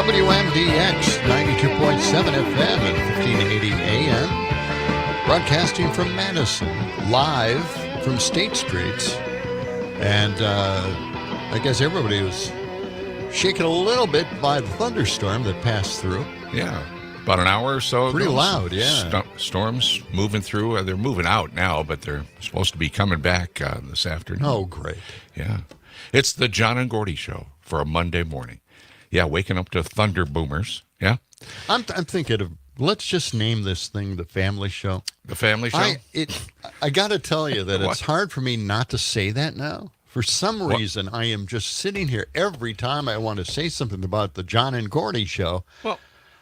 WMDX 92.7 FM and 1580 AM. Broadcasting from Madison, live from State Streets. And I guess everybody was shaken a little bit by the thunderstorm that passed through. Yeah, about an hour or so. Pretty loud, yeah. Storms moving through. They're moving out now, but they're supposed to be coming back this afternoon. Oh, great. Yeah. It's the John and Gordy show for a Monday morning. Yeah, waking up to thunder boomers. Yeah. I'm thinking of, let's just name this thing the Family Show. The Family Show? I got to tell you that What? it's hard for me not to say that now. For some reason, I am just sitting here every time I want to say something about the John and Gordy show. Well,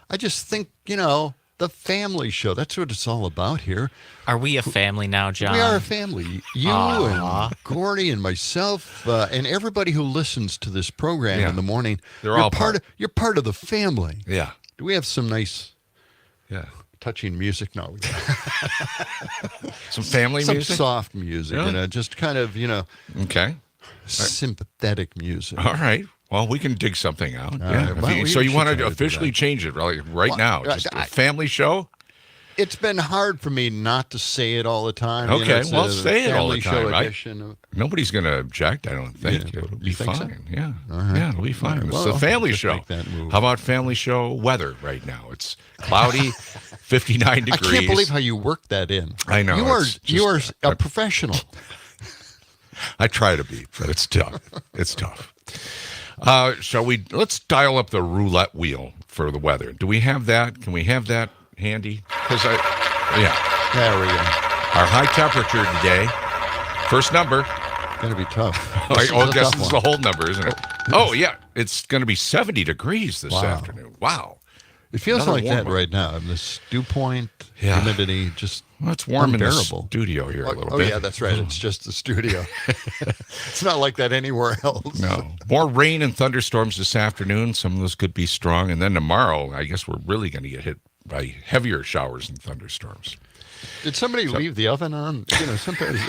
I just think, the Family Show. That's what it's all about here. Are we a family now, John? We are a family. You and Gordy and myself and everybody who listens to this program in the morning. They're all you're part of the family. Yeah. Do we have some nice touching music? No. Some family some music? Soft music, Really? just kind of, Okay. sympathetic music. All right. Well, we can dig something out. right. Well, So you want should to try to do officially that. change it right now? Just a family show? It's been hard for me not to say it all the time. Okay, it's well, a say it all Family the time, Show right? edition of- Nobody's going to object, I don't think. Yeah. It'll You be think so? fine. Yeah. All right. Yeah, it'll be fine. All right. It's Well, the family just show. make that move. How about family show weather right now? It's cloudy, 59 degrees. I can't believe how you work that in. I know, You are a professional. I try to be, but it's tough. It's tough. Let's dial up the roulette wheel for the weather. Do we have that? Can we have that handy? There we go. Our high temperature today, first number. Going to be tough. I This is a guess tough it's one. the whole number, isn't it? Oh, yeah. It's going to be 70 degrees this afternoon. Wow. It feels Another like warm that one. right now. The dew point, Yeah. humidity, just Well, it's warm unbearable. in the studio here a little Oh, bit. yeah, that's right. It's just the studio. It's not like that anywhere else. No. More rain and thunderstorms this afternoon. Some of those could be strong. And then tomorrow, I guess we're really going to get hit by heavier showers and thunderstorms. Did somebody leave the oven on? Sometimes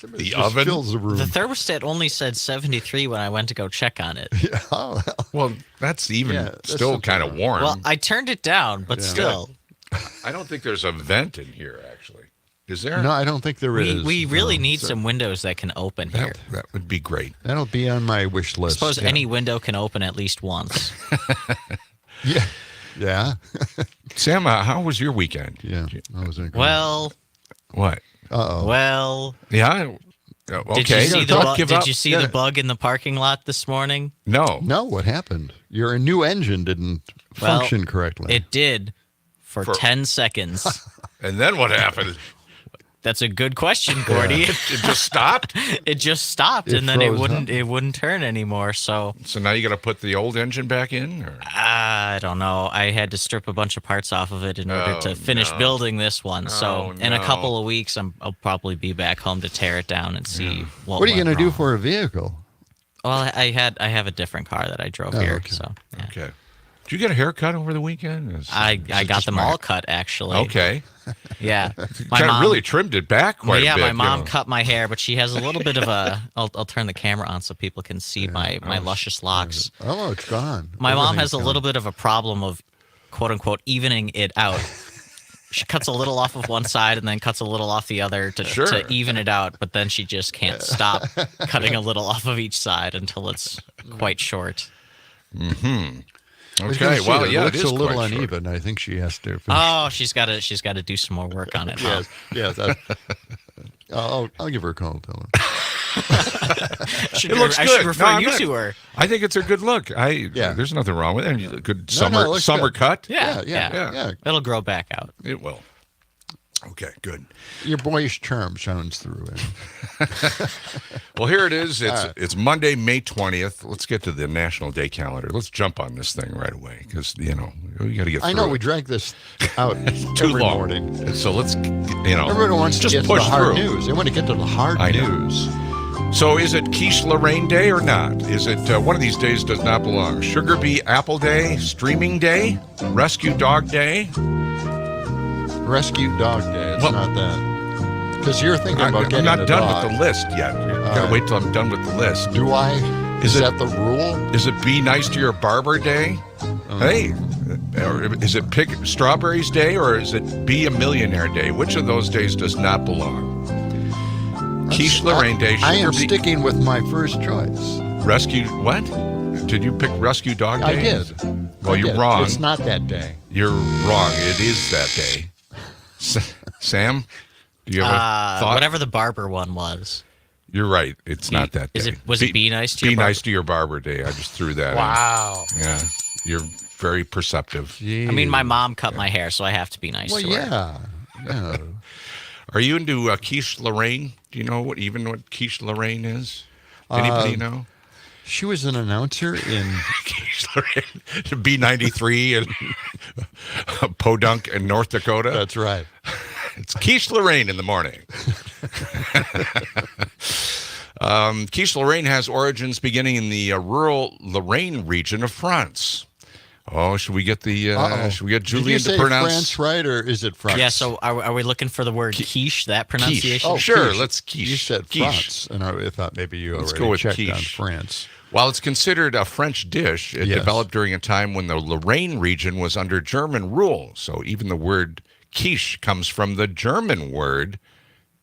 somebody The just oven? fills the room. The thermostat only said 73 when I went to go check on it. Yeah, oh, well. Well, that's even that's still something kind of warm. Well, I turned it down, but still. I don't think there's a vent in here, actually. Is there? No, I don't think there is. We really No. need some windows that can open here. That would be great. That'll be on my wish I list. suppose any window can open at least once. Yeah. Yeah. Sam, how was your weekend? Yeah. That was incredible. Well, What? Uh-oh. well. Yeah. Okay. Did you see, Don't give up. the bug in the parking lot this morning? No. No, what happened? Your new engine didn't Well, function correctly. It did for 10 seconds. And then what happened? That's a good question, Gordy. It just stopped? It just stopped, It and then it froze wouldn't turn anymore. So So now you got to put the old engine back in? Or? I don't know. I had to strip a bunch of parts off of it in order to finish building this one. So in a couple of weeks, I'll probably be back home to tear it down and see what are you going going to do wrong. for a vehicle? Well, I have a different car that I drove here. okay. So yeah. Okay. Did you get a haircut over the weekend? I got them all cut actually. Okay. Yeah. Kind of really trimmed it back quite Well, yeah, a bit. my mom you know. cut my hair, but she has a little bit of a. I'll turn the camera on so people can see my luscious locks. Oh, it's gone. My mom Everything's has a gone. little bit of a problem of, quote unquote, evening it out. She cuts a little off of one side and then cuts a little off the other to even it out, but then she just can't stop cutting a little off of each side until it's quite short. Mm-hmm. I was gonna Okay. say, Well, it yeah, looks it is a little quite short. uneven. I think she has to. Oh, she's got to do some more work on it. Huh? Yes. I'll give her a call. Tell her. It looks I good. should refer I'm you not- to her. I think it's a good look. There's nothing wrong with it. Good No, it looks summer good. cut. Yeah. It'll grow back out. It will. Okay, good. Your boyish charm shines through it. Well, here it is. It's Monday, May 20th. Let's get to the National Day calendar. Let's jump on this thing right away because, we got to get through I know it. we drag this out Too every long. morning. So let's, Everyone wants just to get to push the hard through. news. They want to get to the hard I know. news. So is it Quiche Lorraine Day or not? Is it one of these days does not belong? Sugar Bee Apple Day, Streaming Day, Rescue Dog Day? Rescue Dog Day. It's not that. Because you're thinking about getting I'm not a done dog. with the list yet. Gotta wait till I'm done with the list. Do I? Is Is that the rule? Is it Be Nice to Your Barber Day? Hey, is it Pick Strawberries Day or is it Be a Millionaire Day? Which of those days does not belong? Quiche Lorraine Day. I am sticking with my first choice. Rescue, what? Did you pick Rescue Dog Day? I did. Well, you're wrong. It's not that day. You're wrong. It is that day. Sam, do you have a thought? Whatever the barber one was. You're right. It's not that day. Was it Be Nice to Your Be Barber? Nice to Your Barber Day. I just threw that in. Wow. Yeah. You're very perceptive. Jeez. I mean, my mom cut my hair, so I have to be nice to her. Yeah. Are you into Quiche Lorraine? Do you know what Quiche Lorraine is? Anybody know? She was an announcer in Quiche Lorraine, B93 and Podunk in North Dakota. That's right. It's Quiche Lorraine in the morning. Quiche Lorraine has origins beginning in the rural Lorraine region of France. Oh, should we get Julian to pronounce France right, or is it France? Yeah, so are we looking for the word quiche, that pronunciation? Quiche. Oh, sure, quiche. let's quiche. You said Quiche. France, and I thought maybe you Let's already go with checked on quiche. France. While it's considered a French dish, it Yes. developed during a time when the Lorraine region was under German rule. So even the word quiche comes from the German word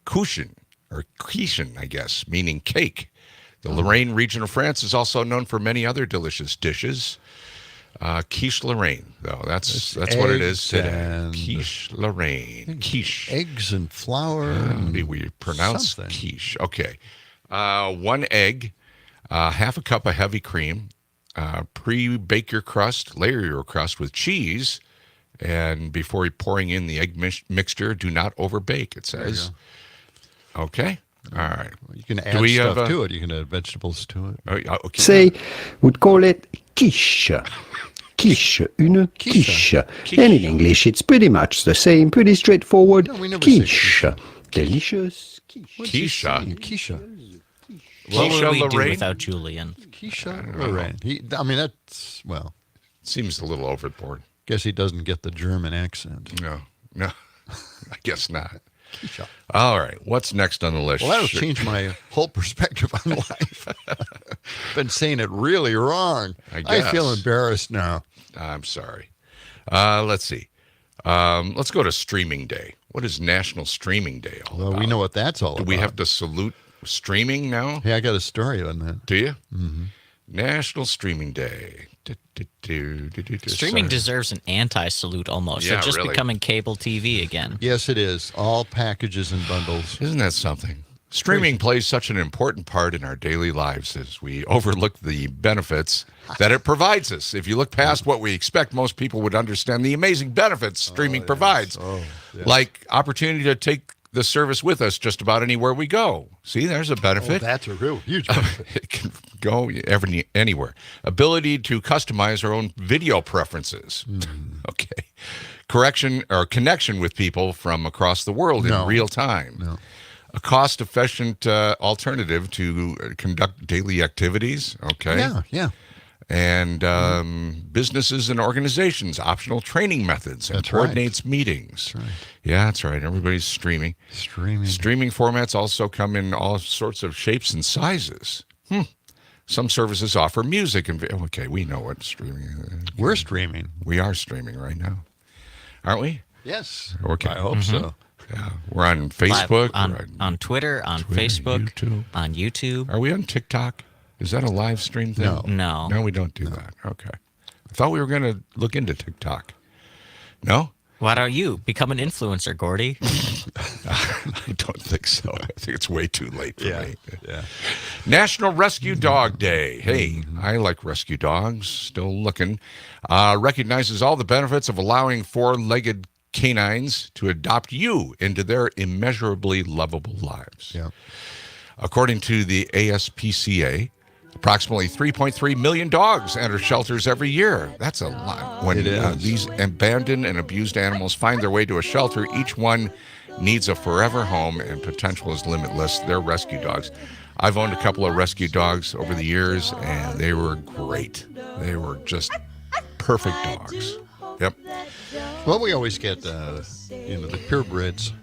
Kuchen, or Quichen, I guess, meaning cake. The Lorraine region of France is also known for many other delicious dishes. Quiche Lorraine, though. That's what it is today. and- Quiche Lorraine. Quiche. Eggs and flour. Maybe we pronounce something. quiche. Okay. 1 egg, half a cup of heavy cream. Pre-bake your crust. Layer your crust with cheese. And before pouring in the egg mixture, do not overbake, it says. Okay. All right. You can add we stuff have, to it. You can add vegetables to it. Okay. Say, would call it quiche. Quiche, une quiche. And in English, it's pretty much the same, pretty straightforward. No, we never say Quiche. Delicious quiche. Quiche. Quiche. What would we do Lorraine? without Julian? Quiche Lorraine. I mean, that's, well, Seems a little overboard. guess he doesn't get the German accent. No, I guess not. Quiche. All right, what's next on the list? Well, that'll change my whole perspective on life. Been saying it really wrong. I guess. feel embarrassed now. I'm sorry. Let's see. Let's go to Streaming Day. What is National Streaming Day all Well, about? we know what that's all Do about. we have to salute streaming now? Hey, I got a story on that. Do you? Mm-hmm. National Streaming Day. Streaming Sorry. deserves an anti-salute almost. Yeah, It's just really. becoming cable TV again. Yes, it is. All packages and bundles. Isn't that something? Streaming plays such an important part in our daily lives as we overlook the benefits that it provides us. If you look past what we expect, most people would understand the amazing benefits streaming provides, like opportunity to take the service with us just about anywhere we go. See, there's a benefit. That's a real huge benefit. It can go anywhere. Ability to customize our own video preferences. Okay. Connection with people from across the world in real time. No. A cost-efficient alternative to conduct daily activities. Okay. Yeah. And businesses and organizations, optional training methods, and That's right. coordinates meetings. That's right. Yeah, that's right. Everybody's streaming. Streaming formats also come in all sorts of shapes and sizes. Some services offer music and okay, we know what streaming is. We're streaming. We are streaming right now, aren't we? Yes. Okay. I hope so. Yeah, we're on Facebook, Live on Twitter, on Facebook, YouTube. on YouTube. Are we on TikTok? Is that a live stream thing? No. No, we don't do that. Okay. I thought we were going to look into TikTok. No? Why don't you become an influencer, Gordy? I don't think so. I think it's way too late for me. Yeah. National Rescue Dog Day. Hey, I like rescue dogs. Still looking. Recognizes all the benefits of allowing four-legged canines to adopt you into their immeasurably lovable lives. Yeah. According to the ASPCA, approximately 3.3 million dogs enter shelters every year. That's a lot. When It is. these abandoned and abused animals find their way to a shelter, each one needs a forever home and potential is limitless. They're rescue dogs. I've owned a couple of rescue dogs over the years, and they were great. They were just perfect dogs. Yep, Well, we always get, the purebreds.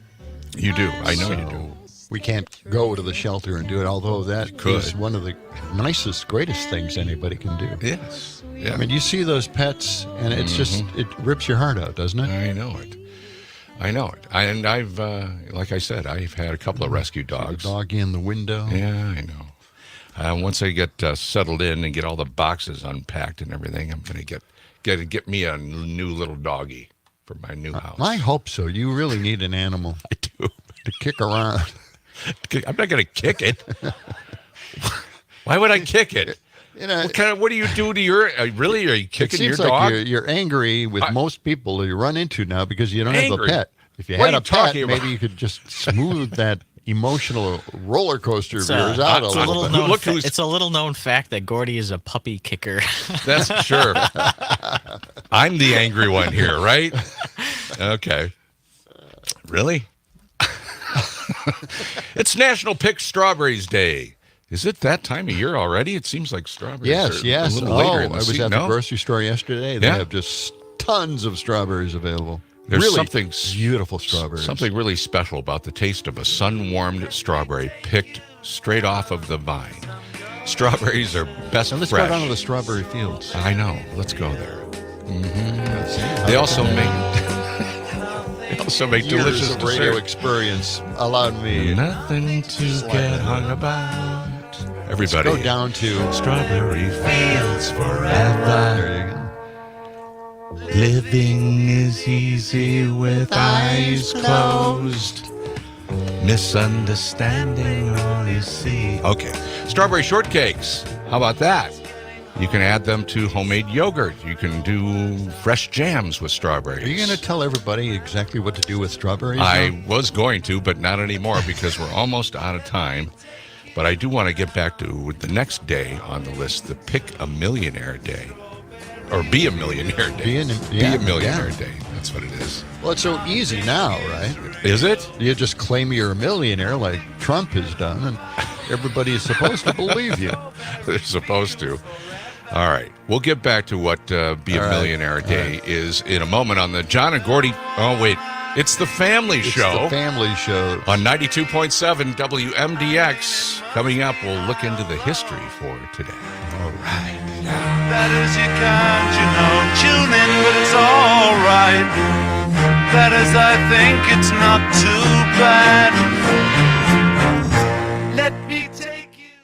you do. I know you do. we can't go to the shelter and do it, although that could. is one of the nicest, greatest things anybody can do. Yes. Yeah. I mean, you see those pets, and it's just, it rips your heart out, doesn't it? I know it. And I've, like I said, I've had a couple of rescue dogs. The doggy in the window. Yeah, I know. Once I get settled in and get all the boxes unpacked and everything, I'm going to get me a new little doggy for my new house. I hope so. You really need an animal. I do. To kick around. I'm not going to kick it. Why would I kick it? You know, What do you do to your? Really, are you kicking your it seems dog? like you're angry with most people you run into now because you don't have a Angry? pet. If you What had are a you pet, talking about? maybe you could just smooth that emotional roller coaster of yours out a little bit. It's a little known fact that Gordy is a puppy kicker. That's sure. I'm the angry one here, right? Okay. Really? It's National Pick Strawberries Day. Is it that time of year already? It seems like strawberries Yes, are yes. a little later in the I was season. at the grocery store yesterday. They Yeah? have just tons of strawberries available. There's really something beautiful strawberries. Something really special about the taste of a sun-warmed strawberry picked straight off of the vine. Strawberries are best And let's fresh. go down to the strawberry fields. I know. Let's go there. Let's see. They also make Years delicious of radio dessert. experience allowed me. Nothing to get hung about. Everybody, Go down to strawberry fields forever. There you go. Living is easy with eyes closed. Misunderstanding all you see. Okay. Strawberry shortcakes. How about that? You can add them to homemade yogurt. You can do fresh jams with strawberries. Are you going to tell everybody exactly what to do with strawberries? I was going to, but not anymore because we're almost out of time. But I do want to get back to the next day on the list, the Pick a Millionaire Day. Or Be a Millionaire Day. Be a Millionaire Day. That's what it is. Well, it's so easy now, right? Is it? You just claim you're a millionaire like Trump has done, and everybody is supposed to believe you. They're supposed to. All right. We'll get back to what Be a Millionaire Day is in a moment on the John and Gordy. Oh, wait. It's the Family Show. It's the Family Show. On 92.7 WMDX. Coming up, we'll look into the history for today. All right. That is your kind, tune in, but it's alright. That is, I think it's not too bad. Let me take you.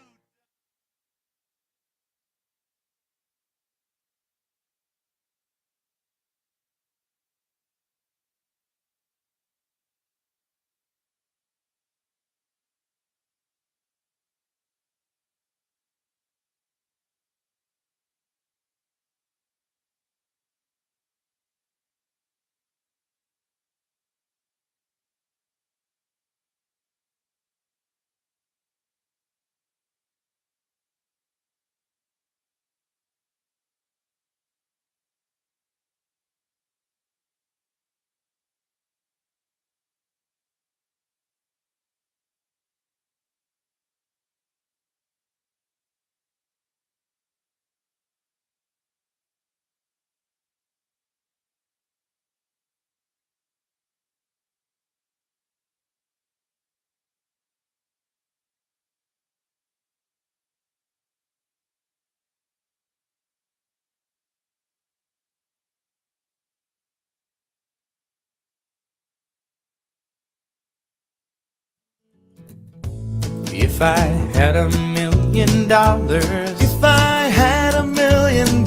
If I had $1 million, if I had $1 million,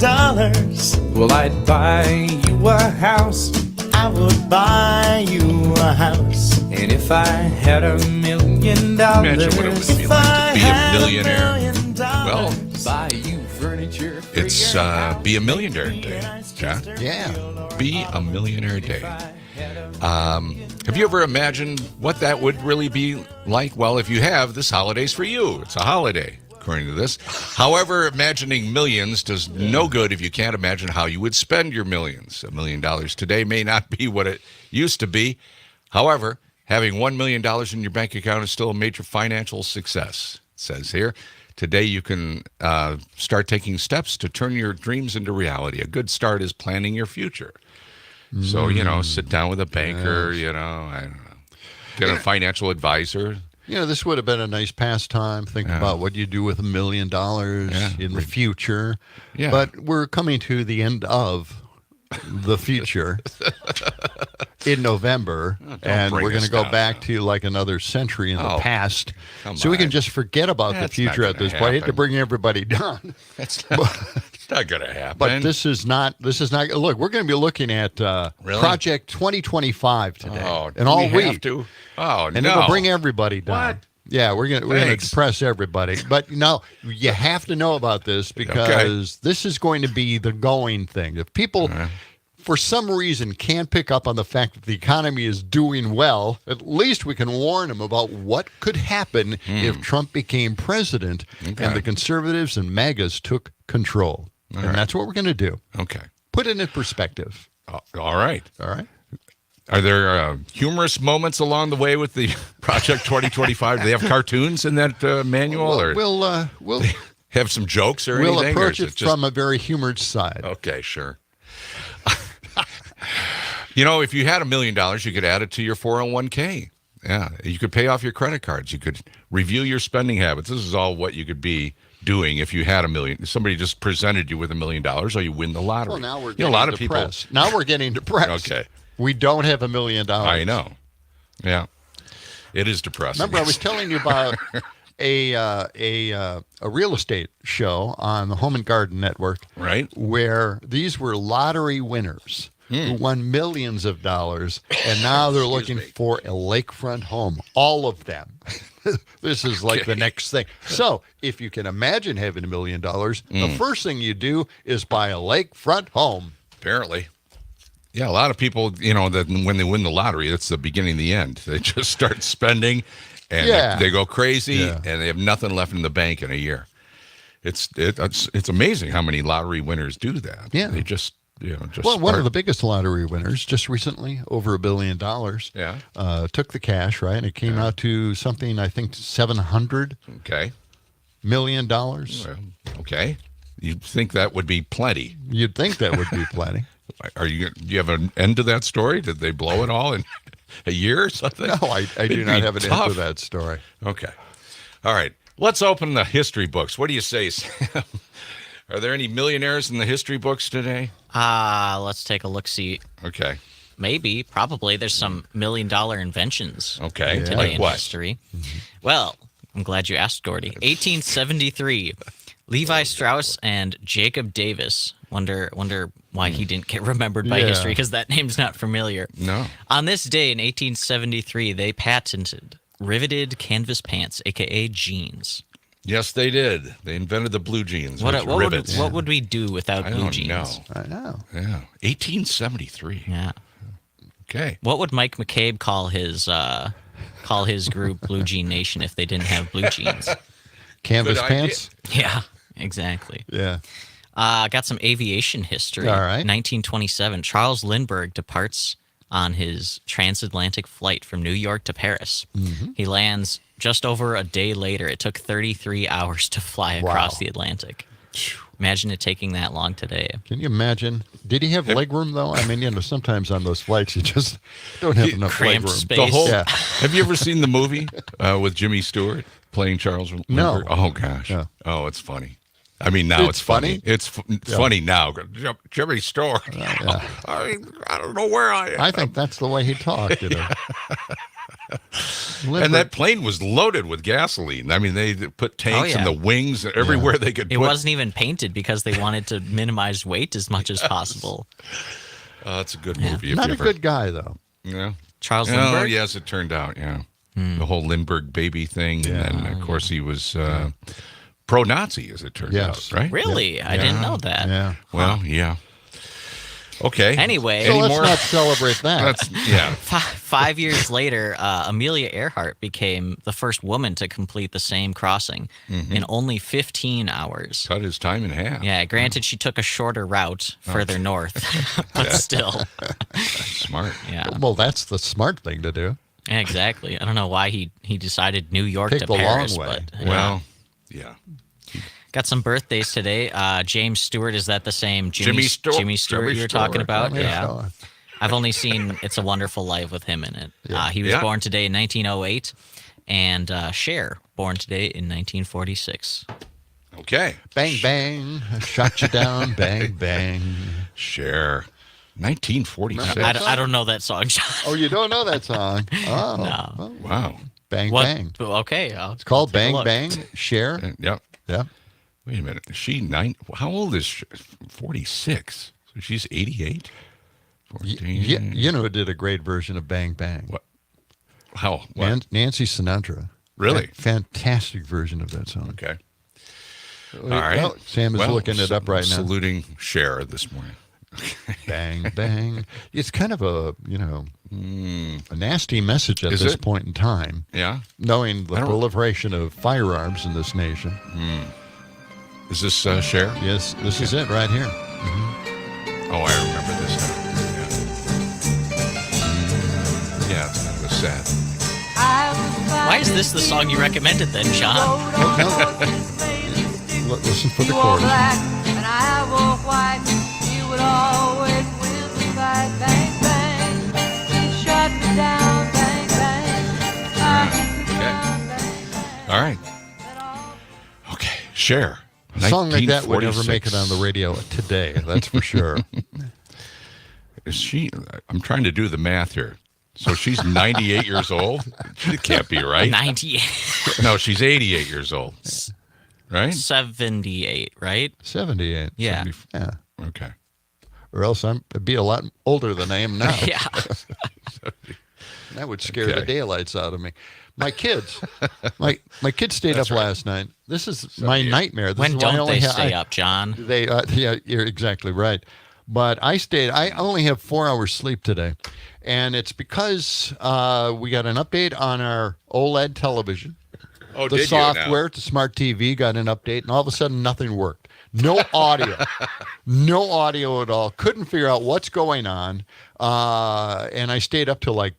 well, I'd buy you a house. I would buy you a house. And if I had $1 million, Imagine what it would be if like I to be a had millionaire. $1 million, Well, buy you furniture for it's your Be a Millionaire Day. John? Yeah. Be a Millionaire Day. Have you ever imagined what that would really be like? Well, if you have, this holiday's for you. It's a holiday, according to this. However, imagining millions does no good if you can't imagine how you would spend your millions. $1 million today may not be what it used to be. However, having $1 million in your bank account is still a major financial success, it says here. Today, you can start taking steps to turn your dreams into reality. A good start is planning your future. So, sit down with a banker, I don't know, get a financial advisor. This would have been a nice pastime. Think about what you do with $1 million in the future. Yeah. But we're coming to the end of the future in November, and we're going to go back to like another century in the past. So we can just forget about the future at this point. I hate to bring everybody down. It's not going to happen. But this is not. Look, we're going to be looking at Project 2025 today, and all week. And it'll bring everybody down. What? Yeah, we're gonna depress everybody. But you have to know about this because this is going to be the going thing. If people, for some reason, can't pick up on the fact that the economy is doing well, at least we can warn them about what could happen if Trump became president and the conservatives and MAGAs took control. And that's what we're going to do. Okay. Put it in perspective. All right. All right. Are there humorous moments along the way with the Project 2025? Do they have cartoons in that manual? We'll have some jokes or anything? We'll approach it from a very humored side. Okay, sure. If you had $1 million, you could add it to your 401k. Yeah, you could pay off your credit cards. You could review your spending habits. This is all what you could be doing if you had $1 million. Somebody just presented you with $1 million, or you win the lottery. Well, now we're getting depressed. Now we're getting depressed. Okay. We don't have $1 million. I know. Yeah. It is depressing. Remember, I was telling you about a real estate show on the Home and Garden Network. Right. Where these were lottery winners who won millions of dollars, and now they're looking for a lakefront home. All of them. This is like the next thing. So if you can imagine having $1 million, the first thing you do is buy a lakefront home. Apparently. Yeah, a lot of people, that when they win the lottery, that's the beginning of the end. They just start spending, and they go crazy, and they have nothing left in the bank in a year. It's amazing how many lottery winners do that. Yeah, they just one of the biggest lottery winners just recently, over $1 billion. Yeah, took the cash, right, and it came out to something I think $700 million. Well, okay, you'd think that would be plenty. You'd think that would be plenty. Do you have an end to that story? Did they blow it all in a year or something? No, I do not have an end to that story. Okay. All right. Let's open the history books. What do you say, Sam? Are there any millionaires in the history books today? Let's take a look-see. Okay. Maybe, probably. There's some $1 million inventions today like in what? history. Well, I'm glad you asked, Gordy. 1873, Levi Strauss and Jacob Davis. Wonder why he didn't get remembered by history, because that name's not familiar. No. On this day in 1873, they patented riveted canvas pants, a.k.a. jeans. Yes, they did. They invented the blue jeans. What would we do without blue jeans? I know. Yeah. 1873. Yeah. Okay. What would Mike McCabe call his group Blue Jean Nation if they didn't have blue jeans? Canvas pants? Yeah, exactly. Yeah. Got some aviation history. All right. 1927, Charles Lindbergh departs on his transatlantic flight from New York to Paris. Mm-hmm. He lands just over a day later. It took 33 hours to fly across the Atlantic. Imagine it taking that long today. Can you imagine? Did he have leg room, though? I mean, sometimes on those flights, you just don't have enough leg room. Space. Have you ever seen the movie with Jimmy Stewart playing Charles Lindbergh? No. Oh, gosh. No. Oh, it's funny. I mean, now it's funny. It's funny now. Jimmy Stewart. I don't know where I am. I think that's the way he talked. And that plane was loaded with gasoline. I mean, they put tanks in the wings everywhere they could put. It wasn't even painted because they wanted to minimize weight as much as possible. It's a good movie. Not a good guy, though. Yeah. Charles Lindbergh? Oh, yes, it turned out, The whole Lindbergh baby thing. And then, of course, he was pro-Nazi, as it turned out, right? Really? I didn't know that. Yeah. Well, yeah. Okay. Anyway. So let's not celebrate that. 5 years later, Amelia Earhart became the first woman to complete the same crossing in only 15 hours. Cut his time in half. Yeah, granted, she took a shorter route further north, but still. Smart. Yeah. Well, that's the smart thing to do. Yeah, exactly. I don't know why he decided New York Pick to the Paris. long way. But, well, yeah. Got some birthdays today. James Stewart, is that the same Jimmy Stewart you were talking about? Yeah. I've only seen It's a Wonderful Life with him in it. He was born today in 1908. And Cher, born today in 1946. Okay. Bang, bang. Shot you down. Bang, bang. Cher. 1946. I don't know that song, John. Oh, you don't know that song? Oh. No. Well, Wow. bang, What? bang. Okay. It's called Bang, Bang. Cher. Yep. Yeah. Wait a minute. Is she how old is she? 46. So she's 88? 14. You know who did a great version of Bang, Bang? What? How? What? Nancy Sinatra. Really? Fantastic version of that song. Okay. All right. Well, Sam is looking it up right now. Saluting Cher this morning. Bang, bang. It's kind of a nasty message at Is this it? point in time, Yeah? knowing the proliferation of firearms in this nation. Is this Cher? Yes, this is it right here. Oh, I remember this now. Yeah, that was sad. Why is this the song you recommended then, John? Listen for the You were chorus. black and I were white. You would always win the fight. Bang, bang. You shut me down. Bang, bang. I hit you down. Bang, bang. All right. Okay, Cher. A song like that would never 1946. make it on the radio today, that's for sure. Is she? I'm trying to do the math here. So she's 98 years old? It can't be right. 98. No, she's 88 years old. Right? 78, right? 78. Yeah. Yeah. Okay. Or else I'd be a lot older than I am now. Yeah. That would scare the Okay. daylights out of me. My kids, my kids stayed That's up right. last night. This is my nightmare. This When is why I don't only they ha- stay I- up, John? They, yeah, you're exactly right. But I only have 4 hours sleep today. And it's because we got an update on our OLED television. Oh, The did you now? software to Smart TV got an update, and all of a sudden nothing worked. No audio. No audio at all. Couldn't figure out what's going on. And I stayed up till I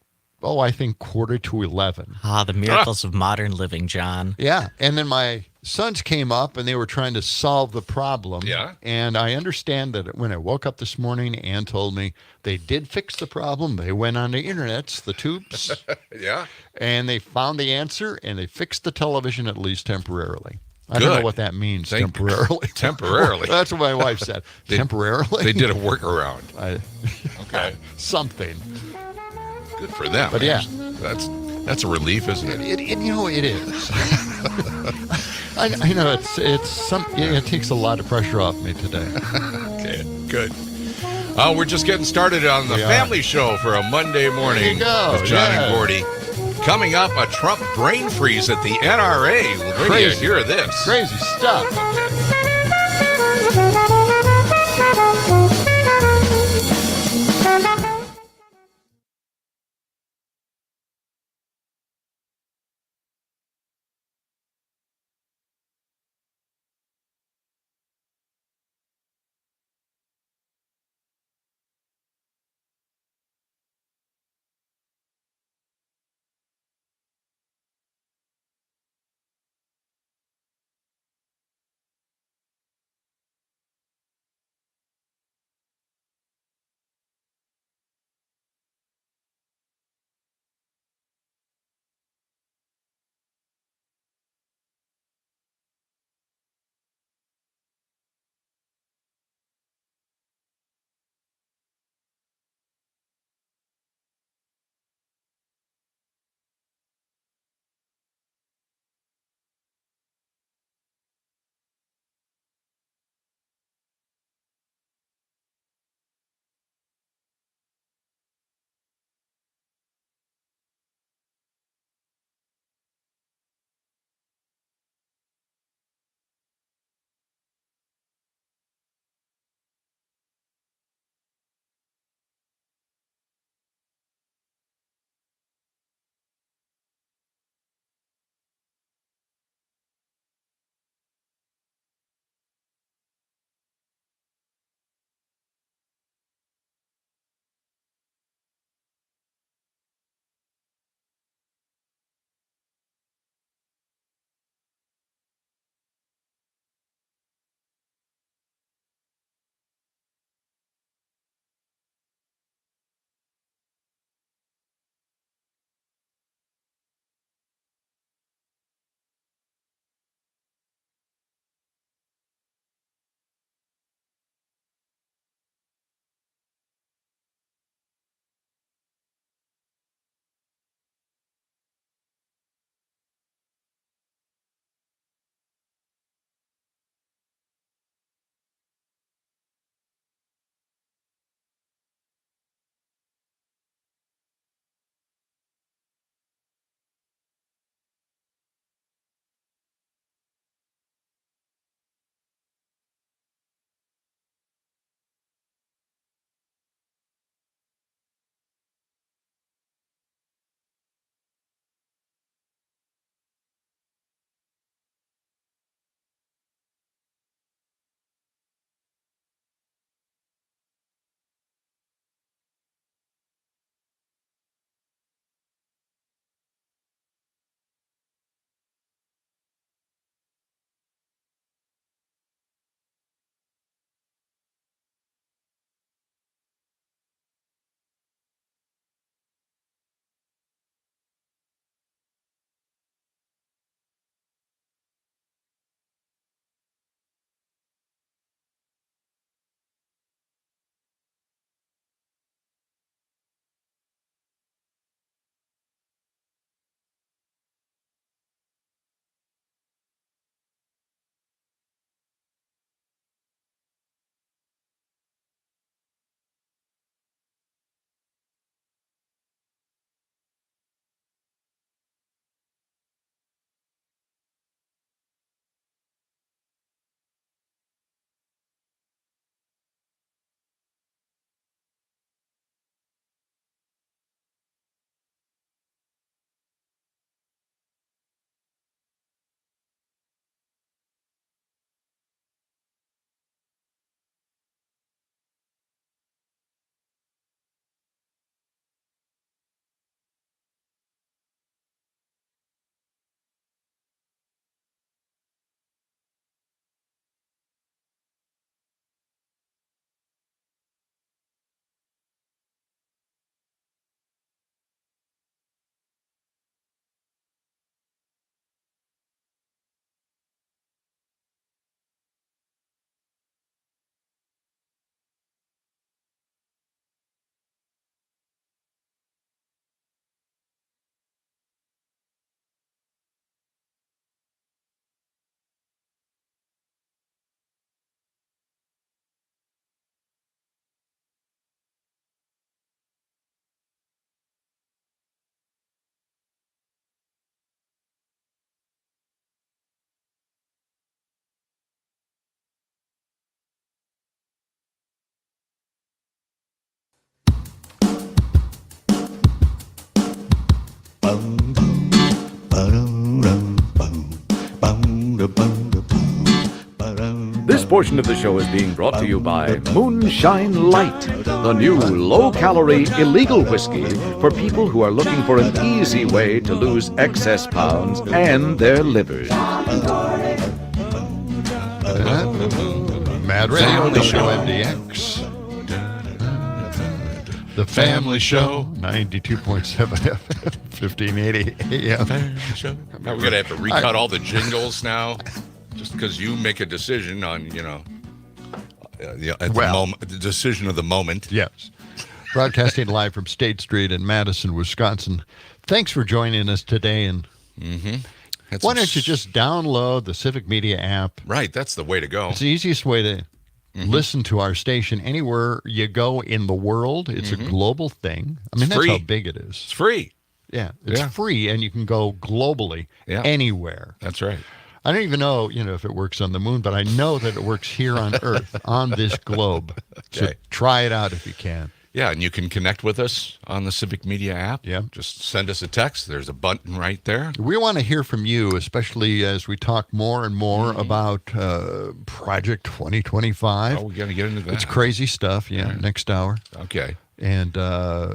think 11:45. Ah, the miracles of modern living, John. Yeah. And then my sons came up and they were trying to solve the problem. Yeah. And I understand that when I woke up this morning, Ann told me they did fix the problem. They went on the internets, the tubes, Yeah. and they found the answer and they fixed the television at least temporarily. I don't Good. know what that means, Thank- temporarily. Temporarily. That's what my wife said. Temporarily? They did a workaround. Okay. Something. Good for them. But yeah. That's a relief, isn't it? It is. I know it takes a lot of pressure off me today. Okay, good. We're just getting started on the We are. family show for a Monday morning There you go, with John yeah. and Gordy. Coming up, a Trump brain freeze at the NRA. Where do you Crazy. hear this? Crazy stuff. This portion of the show is being brought to you by Moonshine Light, the new low-calorie illegal whiskey for people who are looking for an easy way to lose excess pounds and their livers. Mad Radio, WMDX. The Family Show, 92.7 FM, 1580 AM. Now we're going to have to recut all the jingles now, just because you make a decision on, the decision of the moment. Yes. Broadcasting live from State Street in Madison, Wisconsin. Thanks for joining us today. And why don't you just download the Civic Media app? Right, that's the way to go. It's the easiest way to listen to our station anywhere you go in the world. It's a global thing. I mean, that's free. how big it is. It's free. Yeah, it's free, and you can go globally anywhere. That's right. I don't even know, if it works on the moon, but I know that it works here on Earth, on this globe. So try it out if you can. Yeah, and you can connect with us on the Civic Media app. Yeah. Just send us a text. There's a button right there. We want to hear from you, especially as we talk more and more about Project 2025. Oh, we got to get into that. It's crazy stuff, next hour. Okay. And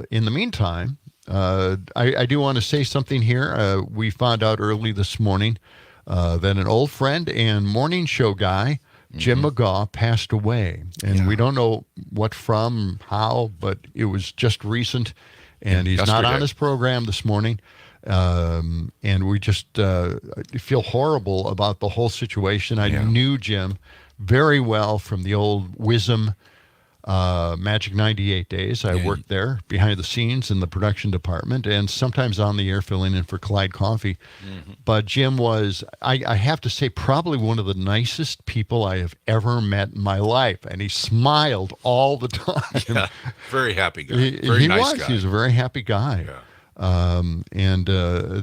in the meantime, I do want to say something here. We found out early this morning that an old friend and morning show guy, Jim McGaw, passed away. And we don't know what from, how, but it was just recent. And he's not on his program this morning. And we just feel horrible about the whole situation. I knew Jim very well from the old WISM Magic 98 days. I worked there behind the scenes in the production department and sometimes on the air filling in for Clyde Coffey. But Jim was, I have to say, probably one of the nicest people I have ever met in my life. And he smiled all the time. Yeah, very happy guy. Very nice guy. He was a very happy guy. Yeah. And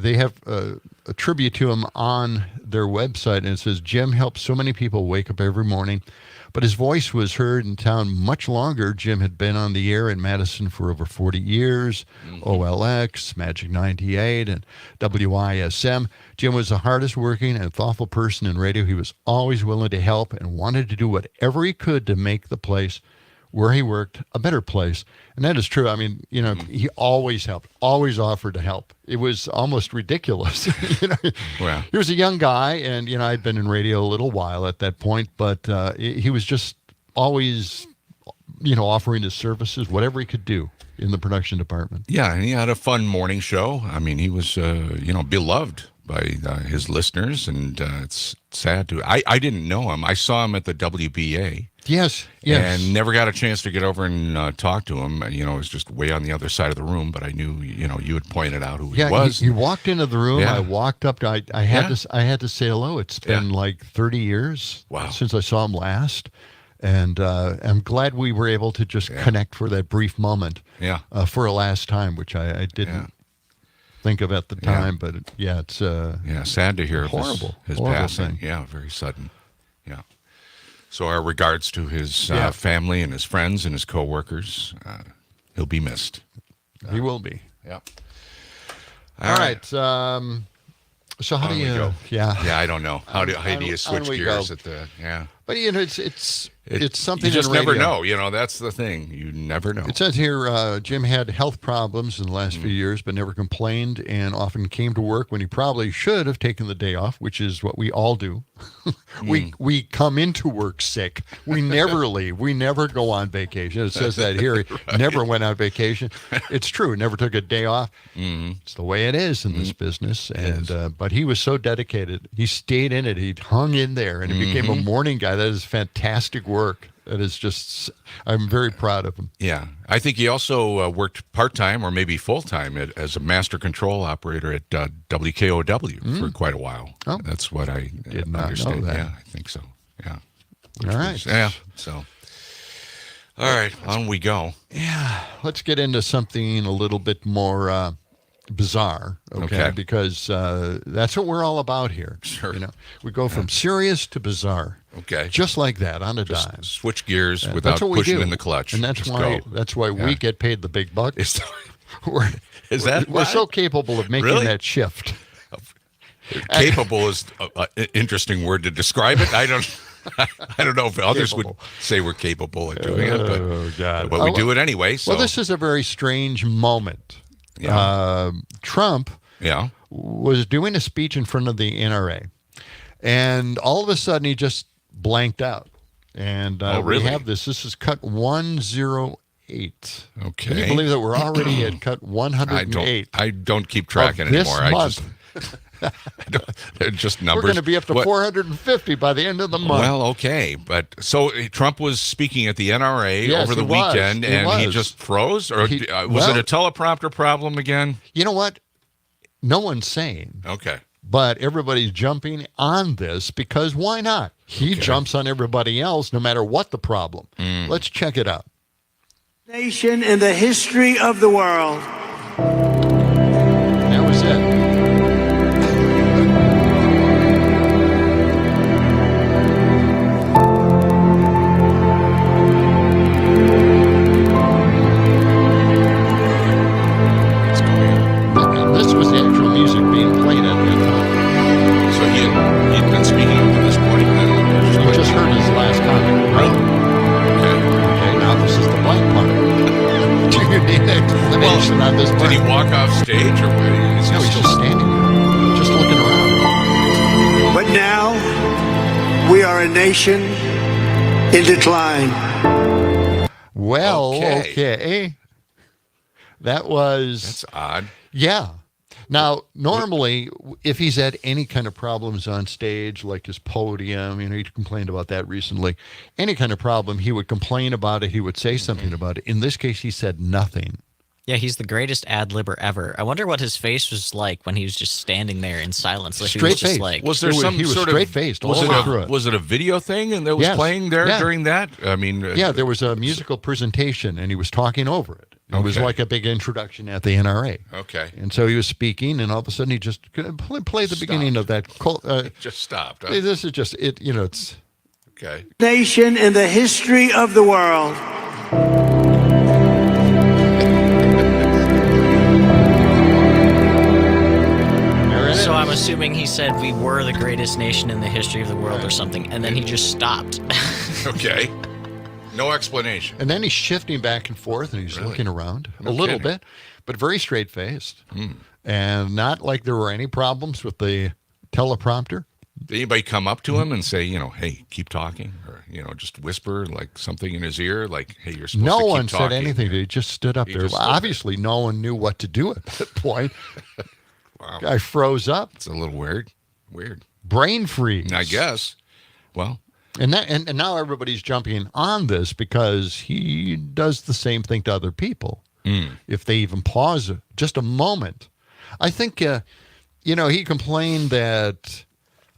they have a tribute to him on their website, and it says, Jim helped so many people wake up every morning. But his voice was heard in town much longer. Jim had been on the air in Madison for over 40 years, OLX, Magic 98, and WISM. Jim was the hardest working and thoughtful person in radio. He was always willing to help and wanted to do whatever he could to make the place where he worked a better place. And that is true. I mean, he always helped, always offered to help. It was almost ridiculous. Wow. He was a young guy, and, I'd been in radio a little while at that point, but he was just always, offering his services, whatever he could do in the production department. Yeah, and he had a fun morning show. I mean, he was, beloved by his listeners, and it's sad to. I didn't know him. I saw him at the WBA. Yes. And never got a chance to get over and talk to him. It was just way on the other side of the room, but I knew, you had pointed out who he was. He walked into the room. Yeah. I walked up to, I had to say hello. It's been like 30 years since I saw him last. And I'm glad we were able to just connect for that brief moment for a last time, which I didn't think of at the time. But it's sad to hear horrible, his horrible passing. thing. Yeah, very sudden. Yeah. So our regards to his family and his friends and his coworkers. He'll be missed. He will be. Yeah. All right. So how do you go? Yeah, I don't know. How do you switch gears at the But it's something you just in radio. never know. That's the thing. You never know. It says here, Jim had health problems in the last few years, but never complained and often came to work when he probably should have taken the day off, which is what we all do. We come into work sick. We never leave. We never go on vacation. It says that here. He never went on vacation. It's true. Never took a day off. It's the way it is in this business. And but he was so dedicated. He stayed in it. He hung in there, and he became a morning guy. That is fantastic work. That is just, I'm very proud of him. Yeah. I think he also worked part-time or maybe full-time as a master control operator at WKOW for quite a while. Oh. That's what I did not understand. know that. Yeah, I think so. Yeah. All right. So. All right, on we go. Yeah. Let's get into something a little bit more bizarre, okay? Because that's what we're all about here. Sure. We go from serious to bizarre. Okay. Just like that, on a dime. Switch gears without pushing in the clutch. And that's why we get paid the big bucks. We're so capable of making Really? that shift. Capable is an interesting word to describe it. I don't know if others would say we're capable of doing it, but we do it anyway. So. Well, this is a very strange moment. Yeah. Trump Yeah. was doing a speech in front of the NRA, and all of a sudden he just blanked out. And really? we have this. This is cut 108. Okay. Can you believe that we're already at cut 108? I don't keep track of this anymore. month. They're just numbers. We're going to be up to 450 by the end of the month. Well, okay, but so Trump was speaking at the NRA Yes, over the he was. weekend, He and he was. just froze, or was it a teleprompter problem again? You know what? No one's saying, Okay. but everybody's jumping on this because why not? He jumps on everybody else no matter what the problem. Let's check it out. Nation in the history of the world. That was it. This was the actual music being played at that time. So he'd been speaking up to this point, and then We just heard his last comment. Really? Okay. Okay, now this is the blank part. Do you need an explanation on this part? Did he walk off stage, or is he No, he's just standing there, just looking around. But now we are a nation in decline. Well, Okay. okay. That was... That's odd. Yeah. Now, normally, if he's had any kind of problems on stage, like his podium, he complained about that recently, any kind of problem, he would complain about it, he would say something about it. In this case, he said nothing. Yeah, he's the greatest ad-libber ever. I wonder what his face was like when he was just standing there in silence. Like he was just Straight-faced. like, Was there He was- some he was sort of straight-faced all the way through it. Was it a video thing and that was Yes. playing there Yeah. during that? I mean, Yeah, there was a musical presentation, and he was talking over it. It was Okay. like a big introduction at the NRA. Okay. And so he was speaking, and all of a sudden he just play the beginning of that. Just stopped. Huh? This is just it. It's Okay. Nation in the history of the world. so I'm assuming he said we were the greatest nation in the history of the world or something, and then he just stopped. Okay. No explanation. and then he's shifting back and forth, and he's looking around a little kidding. bit, but very straight faced, and not like there were any problems with the teleprompter. Did anybody come up to him and say, hey, keep talking? Or, just whisper like something in his ear, like, hey, you're supposed to No keep one talking. said anything. He just stood up He there. just Well, stood there. obviously, no one knew what to do at that point. Wow. Guy froze up, It's a little weird. Weird. brain freeze. I guess. Well, And now everybody's jumping on this because he does the same thing to other people. If they even pause just a moment. I think, he complained that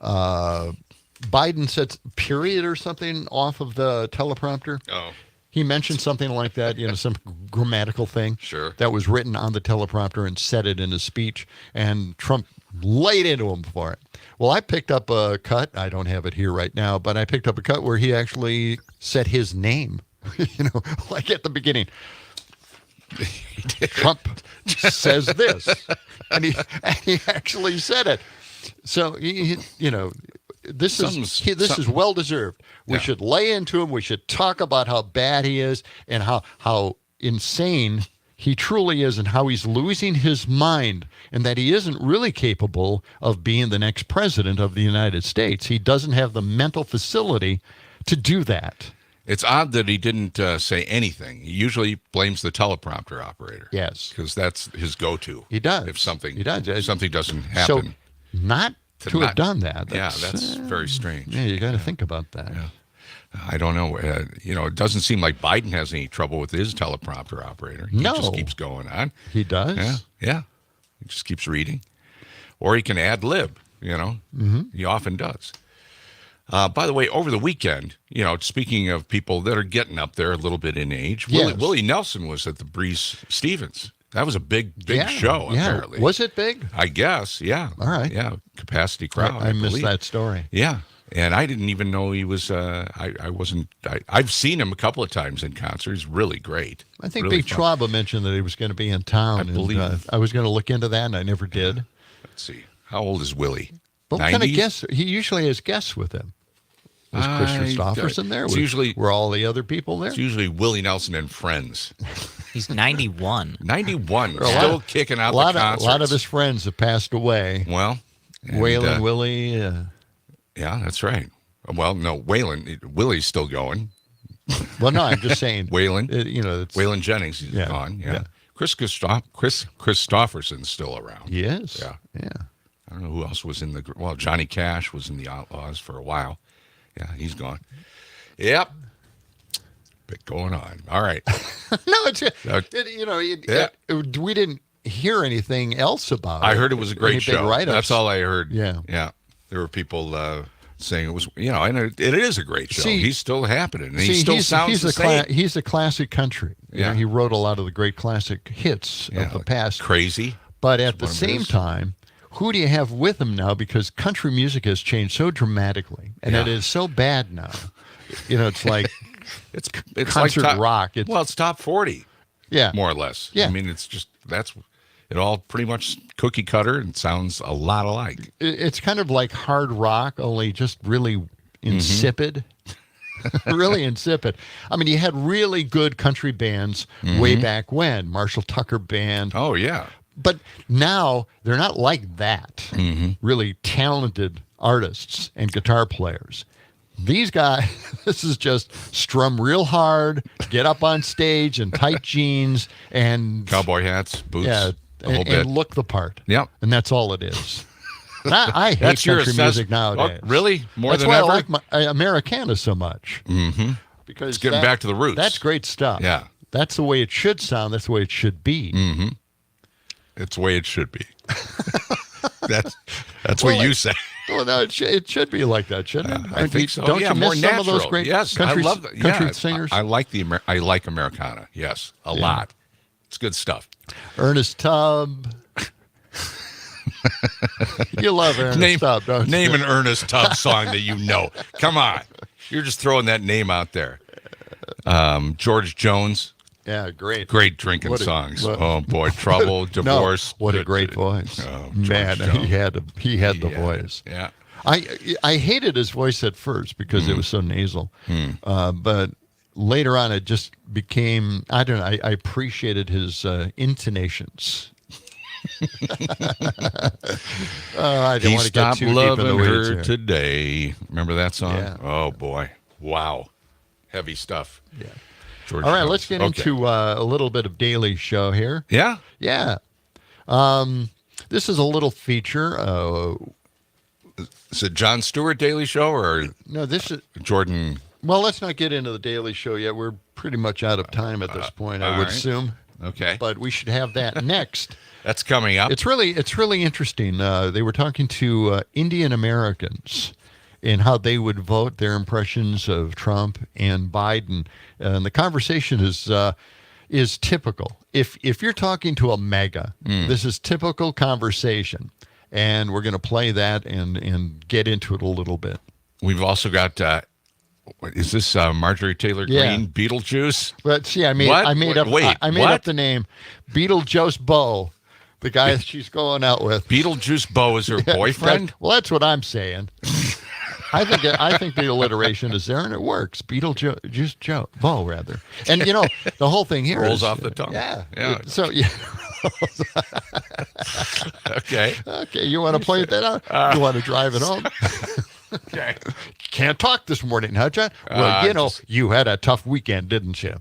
Biden said period or something off of the teleprompter. oh, He mentioned something like that, some grammatical thing Sure. that was written on the teleprompter and said it in his speech, and Trump laid into him for it. Well, I picked up a cut. I don't have it here right now, but I picked up a cut where he actually said his name, like at the beginning. Trump says this, and he actually said it. So, this is well deserved. We should lay into him. We should talk about how bad he is and how insane he truly is and how he's losing his mind and that he isn't really capable of being the next president of the United States. He doesn't have the mental facility to do that. it's odd that he didn't say anything. He usually blames the teleprompter operator. Yes. Because that's his go-to. He does. If something doesn't So happen. not to have done that. That's very strange. Yeah, you got to think about that. Yeah. I don't know. It doesn't seem like Biden has any trouble with his teleprompter operator. He No. just keeps going on. He does. Yeah. He just keeps reading. Or he can ad lib, He often does. By the way, over the weekend, speaking of people that are getting up there a little bit in age, Yes. Willie Nelson was at the Breeze Stevens. That was a big Yeah, show, yeah. apparently. Was it big? I guess, yeah. All right. Yeah, capacity crowd. I missed believe. that story. Yeah. And I didn't even know he was. I've seen him a couple of times in concert. He's really great. I think really Big Schwaba mentioned that he was going to be in town. I believe. I was going to look into that, and I never did. Let's see. How old is Willie? But what kind of guests? He usually has guests with him. Was Chris Christopherson there? Were all the other people there? It's usually Willie Nelson and friends. He's 91. 91. Still kicking out the concerts. A lot of his friends have passed away. Well, Waylon Willie. Yeah, that's right. Well, no, Willie's still going. Well, no, I'm just saying. Waylon. It's Waylon Jennings is gone. Yeah. Chris Christopherson's still around. Yes. Yeah. I don't know who else was in the. Well, Johnny Cash was in the Outlaws for a while. Yeah, he's gone. Yep. Bit going on. All right. We didn't hear anything else about it. I heard it was a great show. That's all I heard. Yeah. There were people saying it was, and it is a great show. He's still happening. And he still sounds the same. He's a classic country. Yeah. He wrote a lot of the great classic hits of the past. Crazy. But at the same time, who do you have with him now? Because country music has changed so dramatically, and it is so bad now. It's like it's concert like rock. It's top 40. Yeah, more or less. Yeah, I mean, it's just it all pretty much cookie cutter and sounds a lot alike. It's kind of like hard rock, only just really insipid. Really insipid. I mean, you had really good country bands way back when, Marshall Tucker Band. Oh yeah. But now they're not like that. Really talented artists and guitar players. These guys, this is just strum real hard, get up on stage in tight jeans and cowboy hats, boots, and look the part. Yep. And that's all it is. I hate country music nowadays. Oh, really? More that's than why ever? I like Americana so much. Because it's getting back to the roots. That's great stuff. Yeah. That's the way it should sound. That's the way it should be. It's the way it should be. That's what you say. Well, no, it should be like that, shouldn't it? I think so. Don't you more miss natural. some of those great country singers? I like I like Americana. Yes, a lot. It's good stuff. Ernest Tubb. You love Ernest Tubb, don't you? Name an Ernest Tubb song that you know. Come on. You're just throwing that name out there. George Jones. Yeah, great. Great drinking songs. Oh boy, Trouble, Divorce. No, what a great voice. Man, he had the voice. Yeah. I hated his voice at first because it was so nasal. But later on it just became, I don't know, I appreciated his intonations. I don't want to get too deep in the weeds here. Today. Remember that song? Yeah. Oh boy. Wow. Heavy stuff. Yeah. George All right, Jones. let's get into a little bit of Daily Show here. Yeah? Yeah. This is a little feature. Is it Jon Stewart Daily Show or No, this is Jordan? Well, let's not get into the Daily Show yet. We're pretty much out of time at this point, I would assume. Okay. But we should have that next. That's coming up. It's really interesting. They were talking to Indian Americans and how they would vote, their impressions of Trump and Biden. And the conversation is typical. If you're talking to a MAGA, this is typical conversation. And we're going to play that and get into it a little bit. We've also got, is this Marjorie Taylor Greene, Beetlejuice? But see, I made up the name Beetlejuice Bo, the guy that she's going out with. Beetlejuice Bo is her boyfriend? Well, that's what I'm saying. I think the alliteration is there, and it works. Beetlejuice Bo, rather. And, the whole thing here rolls off the tongue. Yeah. Yeah. Okay. Okay, you want to play that out? You want to drive it home? Okay. Can't talk this morning, huh, John? Well, you had a tough weekend, didn't you?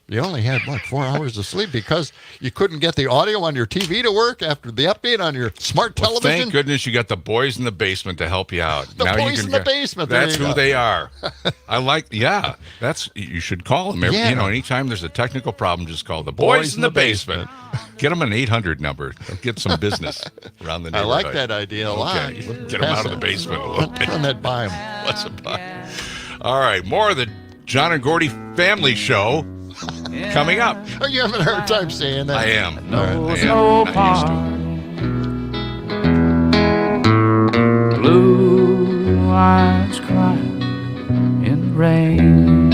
You only had, 4 hours of sleep because you couldn't get the audio on your TV to work after the update on your smart television? Thank goodness you got the boys in the basement to help you out. The boys in the basement. That's who they are. I like, you should call them. Anytime there's a technical problem, just call the boys in the basement. Get them an 800 number. Get some business around the neighborhood. I like that idea a lot. Get them out of the basement a little bit. Run that by them. What's it by? All right, more of the John and Gordy family show coming up. Are you having a hard time saying that? I am. Blue eyes cry in the rain.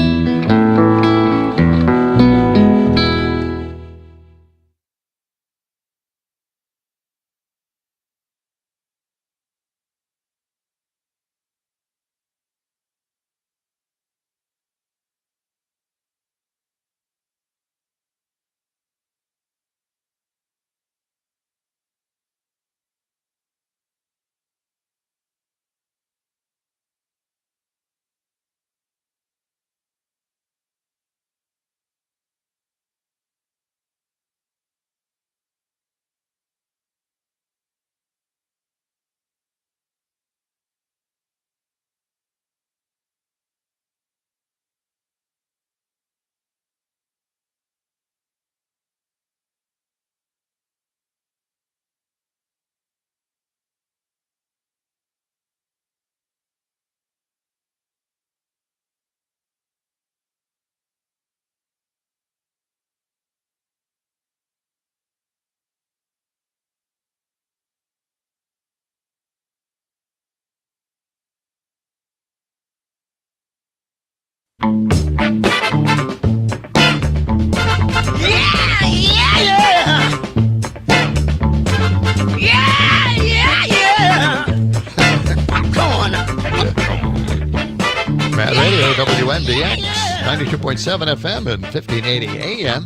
Mad Radio, WMDX, 92.7 FM and 1580 AM.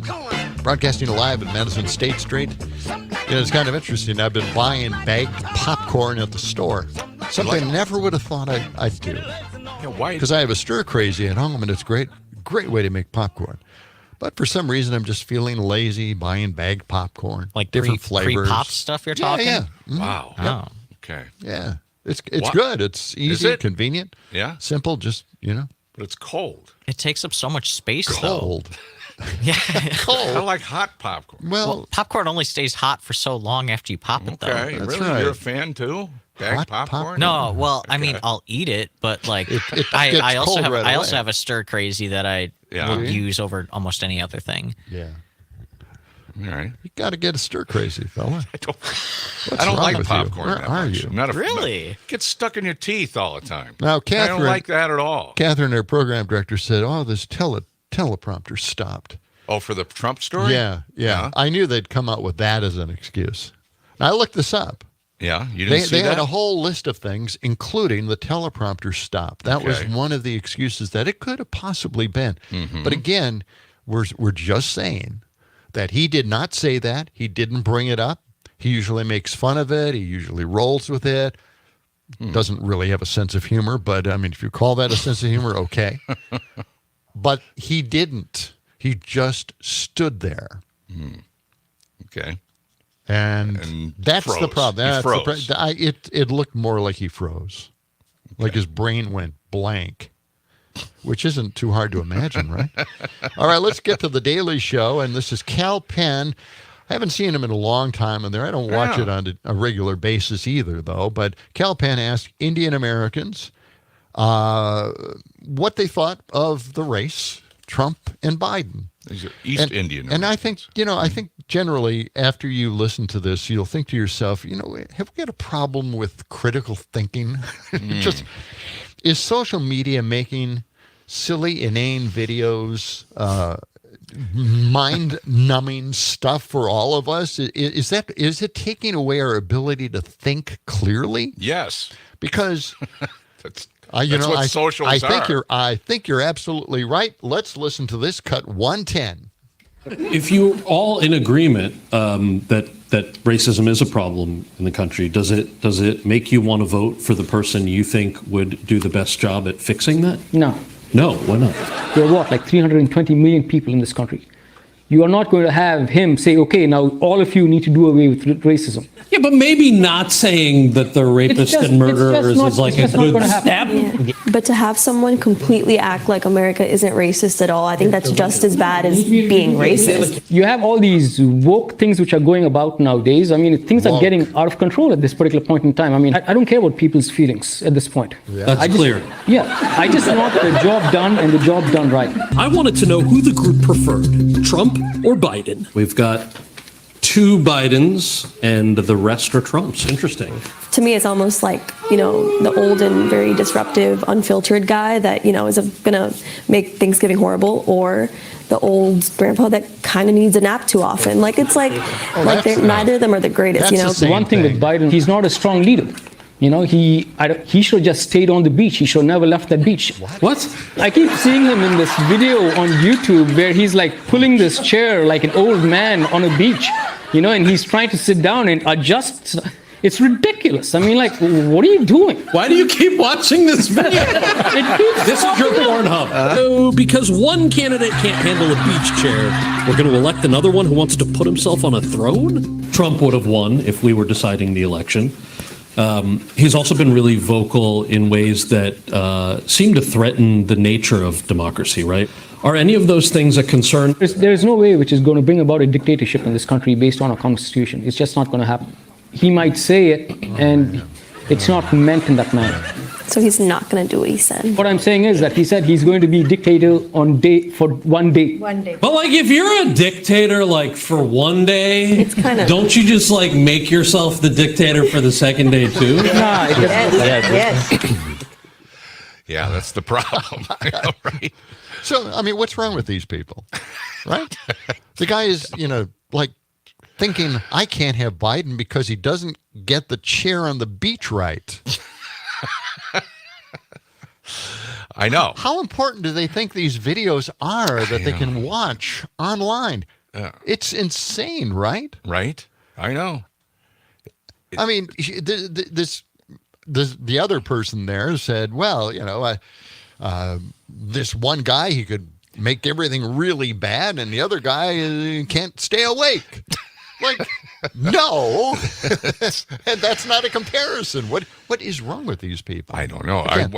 Broadcasting live at Madison State Street. You know, it's kind of interesting. I've been buying bagged popcorn at the store. Something I never would have thought I'd do. Yeah, why? Because I have a stir crazy at home, and it's great way to make popcorn. But for some reason, I'm just feeling lazy buying bagged popcorn, Like different flavors. Pre-pop stuff you're talking? Yeah. Mhm. Wow. Oh. Okay. Yeah. It's What? good. It's easy, it? convenient, Yeah. simple, just, But it's cold. It takes up so much space, cold. though. Yeah. I like hot popcorn. Well, Popcorn only stays hot for so long after you pop it, though. Okay. That's Really? right. You're a fan too? Bagged Hot popcorn? No, well, I Okay. mean, I'll eat it, but like, It I gets also cold have right I also away. have a stir crazy that I Yeah. will use over almost any other thing. yeah. All right. You got to get a stir crazy, fella. I don't wrong like with you? popcorn Where that are much. you? I'm not a Really? It gets stuck in your teeth all the time. Now, I Catherine, don't like that at all. Catherine, our program director, said, "Oh, this teleprompter stopped." Oh, for the Trump story? Yeah. Yeah. I knew they'd come out with that as an excuse. Now, I looked this up. Yeah. You didn't see They that? had a whole list of things, including the teleprompter stop. That was Okay. one of the excuses that it could have possibly been. Mm-hmm. But again, we're just saying that he did not say that. He didn't bring it up. He usually makes fun of it. He usually rolls with it. Doesn't really have a sense of humor. But, I mean, if you call that a sense of humor, okay. But he didn't. He just stood there. Okay. And that's the froze. problem. He That's froze. It looked more like he froze. Like his brain went blank, which isn't too hard to imagine, right? All right, let's get to the Daily Show. And this is Cal Penn. I haven't seen him in a long time in there. I don't watch Yeah. it on a regular basis either, though. But Cal Penn asked Indian Americans what they thought of the race, Trump and Biden. These are East Indian. And I think, I think generally after you listen to this, you'll think to yourself, have we got a problem with critical thinking? Just, is social media making silly, inane videos, mind-numbing stuff for all of us? Is it taking away our ability to think clearly? Yes. Because That's That's what socials are. I think you're absolutely right. Let's listen to this cut 110. If you're all in agreement that racism is a problem in the country, does it make you want to vote for the person you think would do the best job at fixing that? No. No, why not? There are like 320 million people in this country. You are not going to have him say, okay, now all of you need to do away with racism. Yeah, but maybe not saying that they're rapists and murderers is like a good step. Yeah. But to have someone completely act like America isn't racist at all, I think that's just as bad as being racist. You have all these woke things which are going about nowadays. I mean, things are getting out of control at this particular point in time. I mean, I don't care about people's feelings at this point. That's clear. Yeah, I just want the job done and the job done right. I wanted to know who the group preferred, Trump or Biden. We've got 2 Bidens and the rest are Trumps. Interesting. To me, it's almost like, the old and very disruptive, unfiltered guy that, is going to make Thanksgiving horrible, or the old grandpa that kind of needs a nap too often. Like, it's neither of them are the greatest, The one thing with Biden, he's not a strong leader. He should have just stayed on the beach. He should have never left that beach. What? I keep seeing him in this video on YouTube where he's like pulling this chair like an old man on a beach, and he's trying to sit down and adjust. It's ridiculous. I mean, what are you doing? Why do you keep watching this video? This is your Pornhub. Because one candidate can't handle a beach chair, we're going to elect another one who wants to put himself on a throne? Trump would have won if we were deciding the election. He's also been really vocal in ways that seem to threaten the nature of democracy, right? Are any of those things a concern? There's no way which is going to bring about a dictatorship in this country based on a constitution. It's just not going to happen. He might say it, and it's not meant in that manner. So he's not going to do what he said. What I'm saying is that he said he's going to be dictator for one day. But if you're a dictator for one day, it's kind of, don't you just make yourself the dictator for the second day too? Yes. Yeah, that's the problem. Right? So, what's wrong with these people? Right? The guy is, thinking, I can't have Biden because he doesn't get the chair on the beach right. I know. How important do they think these videos are that they can watch online? It's insane, right? Right. I know. The other person there said, well, this one guy, he could make everything really bad, and the other guy can't stay awake. No, and that's not a comparison. What is wrong with these people? I don't know. Again,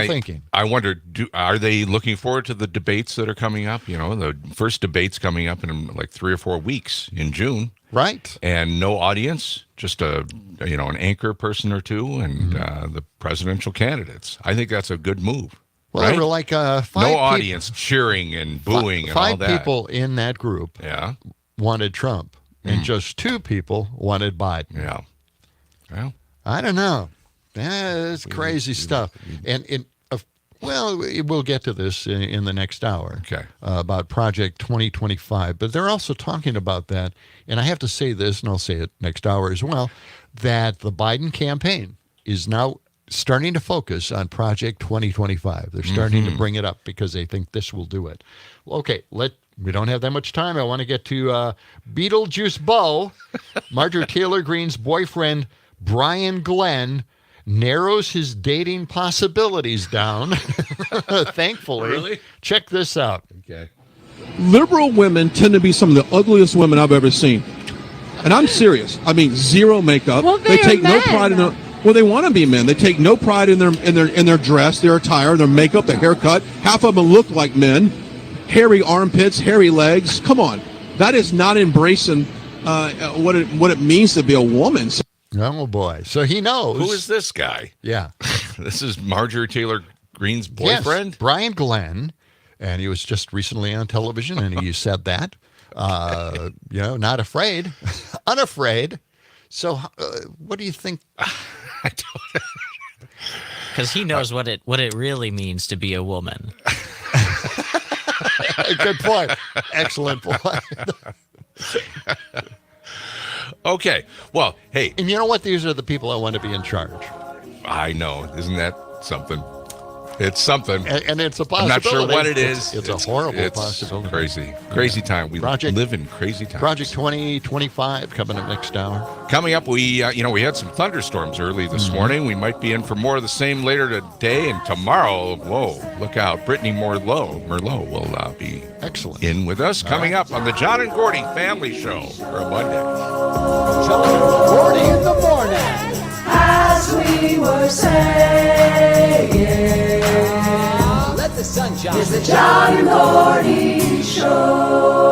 thinking. I wonder, are they looking forward to the debates that are coming up? The first debate's coming up in 3 or 4 weeks in June. Right. And no audience, just an anchor person or two, and the presidential candidates. I think that's a good move. Well, there were 5 no audience cheering and booing and all that. 5 people in that group wanted Trump. And just 2 people wanted Biden. Yeah. Well, I don't know. It's crazy stuff. And we'll get to this in the next hour. Okay. About Project 2025. But they're also talking about that. And I have to say this, and I'll say it next hour as well, that the Biden campaign is now starting to focus on Project 2025. They're starting to bring it up because they think this will do it. Okay, we don't have that much time. I want to get to Beetlejuice Bo. Marjorie Taylor Greene's boyfriend, Brian Glenn, narrows his dating possibilities down, thankfully. Really? Check this out. Okay. Liberal women tend to be some of the ugliest women I've ever seen. And I'm serious. Zero makeup. Well, they take no pride in their... Well, they want to be men. They take no pride in their dress, their attire, their makeup, their haircut. Half of them look like men. Hairy armpits, hairy legs. Come on, that is not embracing what it means to be a woman. Oh boy! So he knows. Who is this guy? Yeah, this is Marjorie Taylor Greene's boyfriend, yes, Brian Glenn, and he was just recently on television, and he said that, not afraid, unafraid. So, what do you think? I don't. Because he knows what it really means to be a woman. Good point. Excellent point. Okay. Well, hey. And you know what? These are the people I want to be in charge. I know. Isn't that something? It's something. And it's a possibility. I'm not sure what it is. It's a horrible possibility. Crazy time. We live in crazy times. Project 2025 coming up next hour. Coming up, we had some thunderstorms early this morning. We might be in for more of the same later today and tomorrow. Whoa, look out. Brittany Merlot will be in with us. Coming up on the John and Gordy Family Show for a Monday. John and Gordy in the morning. As we were saying, let the sunshine. It's the John and Gordy Show.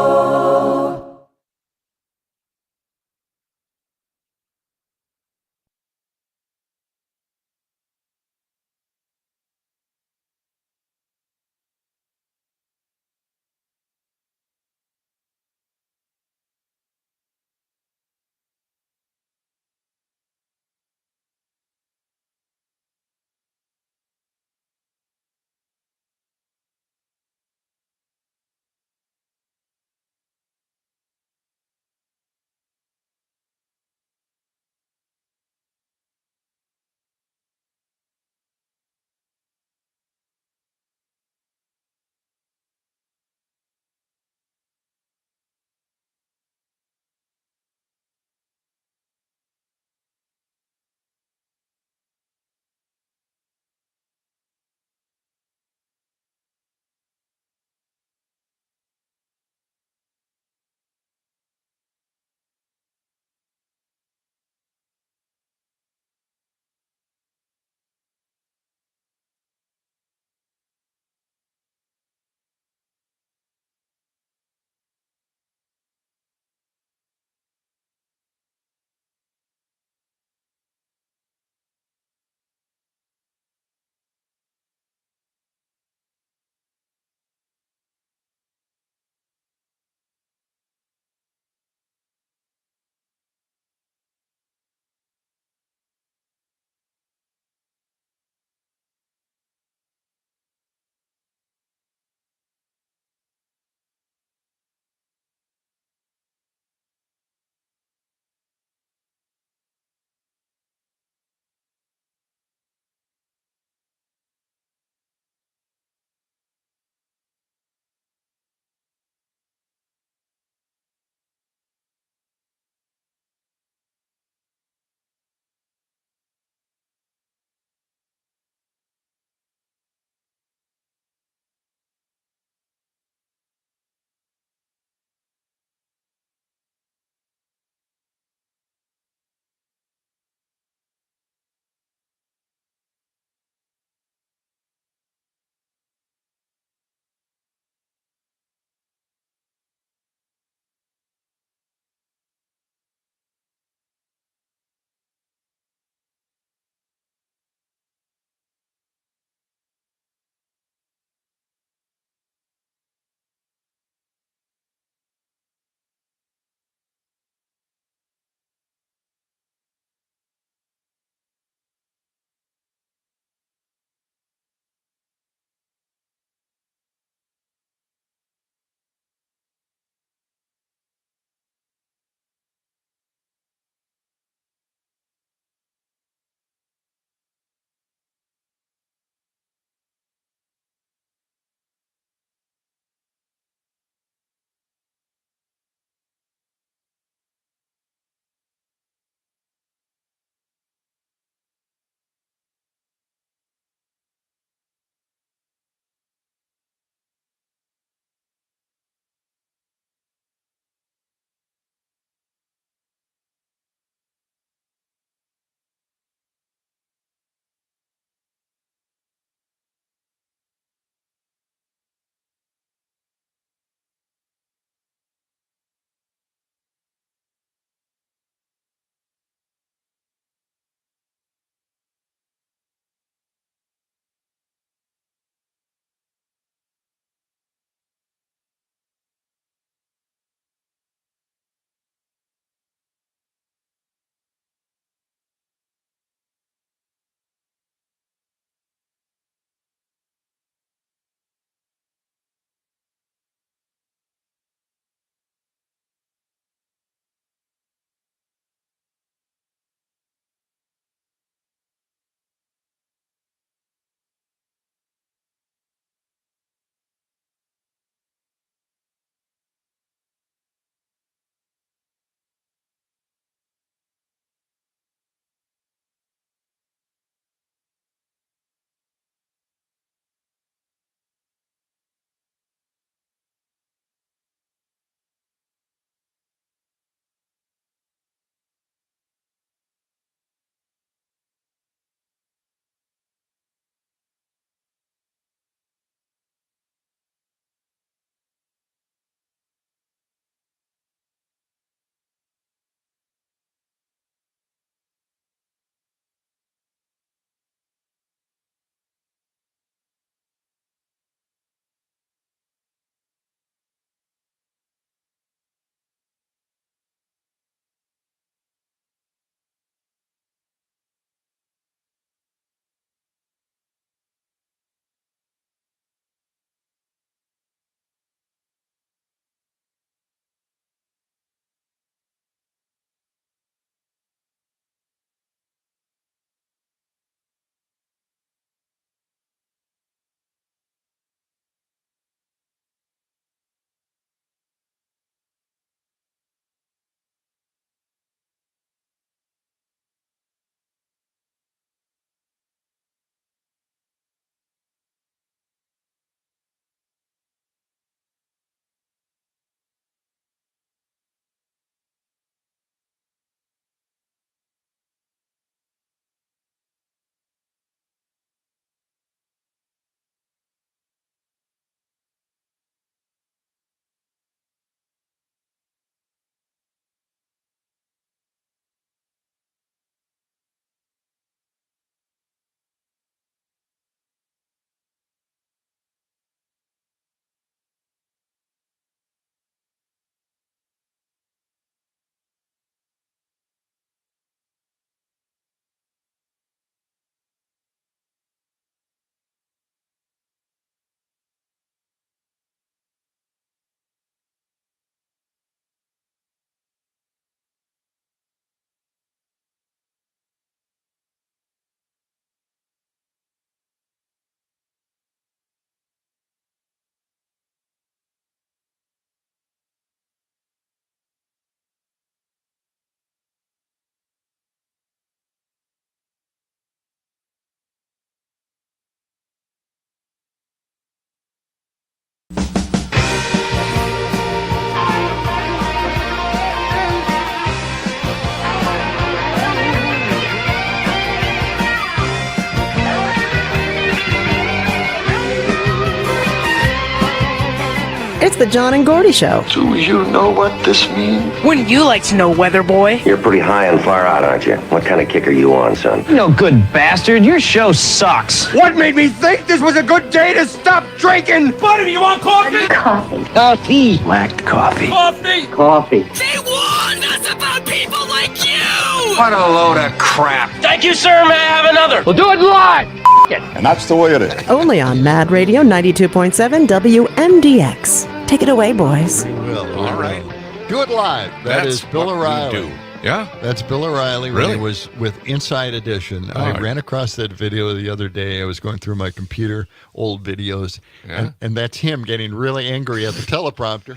the John and Gordy Show. Do you know what this means? Wouldn't you like to know, weather boy? You're pretty high and far out, aren't you? What kind of kick are you on, son? No good bastard. Your show sucks. What made me think this was a good day to stop drinking? Buddy, you want coffee? Coffee. Lacked coffee. Coffee. They warned us about people like you! What a load of crap. Thank you, sir. May I have another? We'll do it live. And that's the way it is. Only on Mad Radio 92.7 WMDX. Take it away, boys. Well, all right. Do it live. That's is Bill O'Reilly. Yeah? That's Bill O'Reilly Really? when he was with Inside Edition. I ran across that video the other day. I was going through my computer, old videos, and that's him getting really angry at the teleprompter.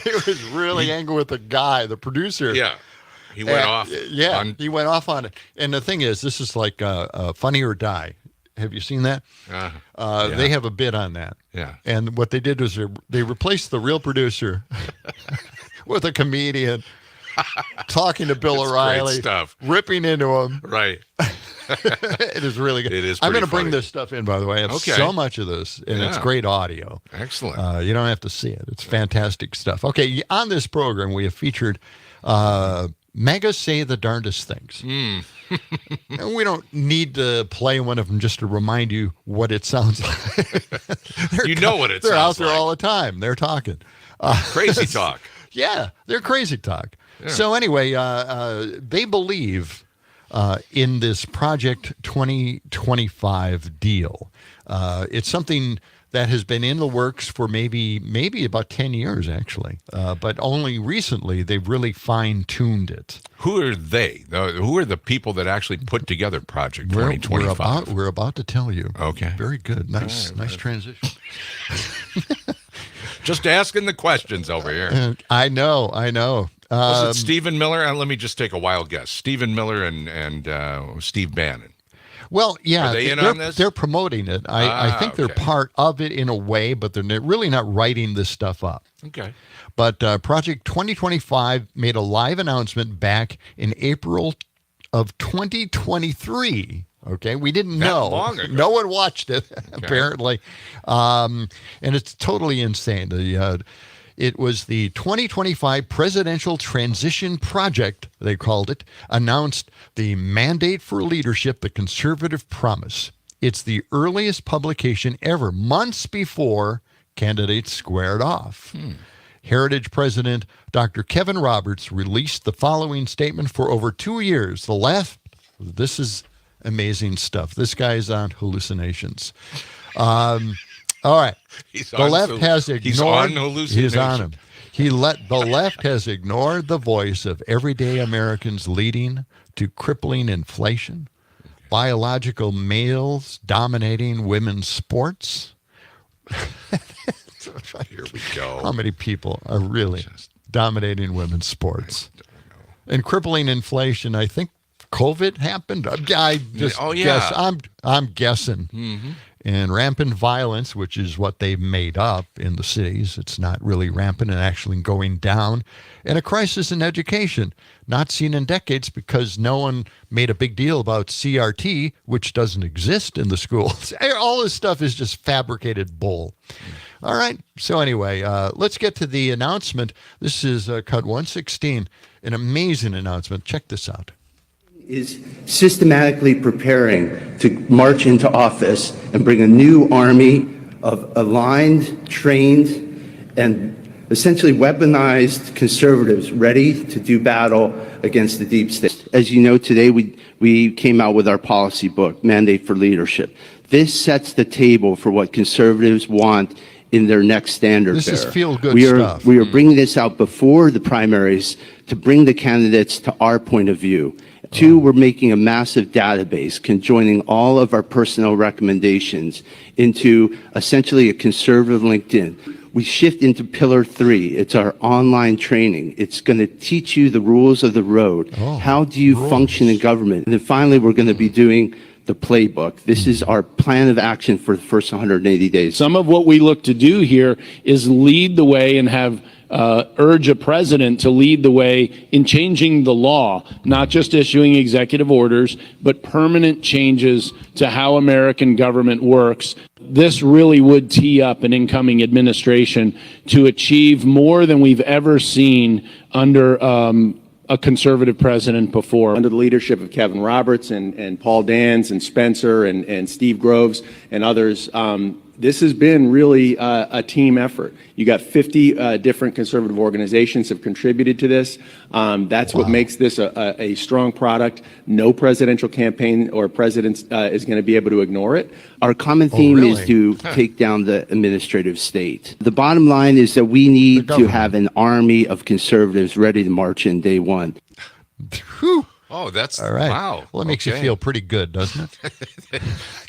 He was really angry with the guy, the producer. Yeah. He went off. Yeah, he went off on it. And the thing is, this is like Funny or Die. Have you seen that? Yeah. They have a bit on that. Yeah. And what they did was they replaced the real producer with a comedian talking to Bill O'Reilly, great stuff. ripping into him. Right. It is really good. It is I'm going to pretty bring this stuff in, by the way. I have so much of this, and it's great audio. Excellent. You don't have to see it. It's fantastic stuff. Okay, on this program, we have featured Megas Say the Darndest Things. And we don't need to play one of them just to remind you what it sounds like. You know what it they're sounds out there all the time. They're talking. Crazy talk. Yeah, they're crazy talk. Yeah. So anyway, they believe in this Project 2025 deal. It's something that has been in the works for maybe about 10 years, actually. But only recently they've really fine-tuned it. Who are they? Who are the people that actually put together Project 2025? We're about to tell you. Okay. Very good. Nice transition. Just asking the questions over here. I know. Was it Stephen Miller? Let me just take a wild guess. Stephen Miller and Steve Bannon. Well, yeah, are they in on this? They're promoting it. I think they're part of it in a way, but they're really not writing this stuff up. Okay. But Project 2025 made a live announcement back in April of 2023. Okay, we didn't know. Long ago. No one watched it, apparently. And it's totally insane. It was the 2025 Presidential Transition Project, they called it, announced the Mandate for Leadership, the Conservative Promise. It's the earliest publication ever, months before candidates squared off. Heritage President Dr. Kevin Roberts released the following statement: for over 2 years, the left, this is amazing stuff. This guy's on hallucinations. All right. The left has ignored. He's on hallucinations. He's on him. The left has ignored the voice of everyday Americans, leading to crippling inflation, biological males dominating women's sports. Here we go. How many people are really dominating women's sports? And crippling inflation, I think COVID happened. I just guess. I'm guessing. Mm-hmm. And rampant violence, which is what they've made up in the cities. It's not really rampant and actually going down. And a crisis in education, not seen in decades because no one made a big deal about CRT, which doesn't exist in the schools. All this stuff is just fabricated bull. All right. So anyway, let's get to the announcement. This is cut 116, an amazing announcement. Check this out. Is systematically preparing to march into office and bring a new army of aligned, trained, and essentially weaponized conservatives ready to do battle against the deep state. As you know, today we came out with our policy book, Mandate for Leadership. This sets the table for what conservatives want in their next standard bearer. This is feel-good stuff. We are bringing this out before the primaries to bring the candidates to our point of view. Two, we're making a massive database conjoining all of our personnel recommendations into essentially a conservative LinkedIn. We shift into pillar 3. It's our online training. It's going to teach you the rules of the road. How do you function in government? And then finally, we're going to be doing the playbook. This is our plan of action for the first 180 days. Some of what we look to do here is lead the way and have urge a president to lead the way in changing the law, not just issuing executive orders, but permanent changes to how American government works. This really would tee up an incoming administration to achieve more than we've ever seen under a conservative president before. Under the leadership of Kevin Roberts and Paul Dans and Spencer and Steve Groves and others, this has been really a team effort. You got 50 different conservative organizations have contributed to this. That's what makes this a strong product. No presidential campaign or president is going to be able to ignore it. Our common theme is to take down the administrative state. The bottom line is that we need to have an army of conservatives ready to march in day one. Whew. Oh, that's all right. Wow. Well, it makes you feel pretty good, doesn't it?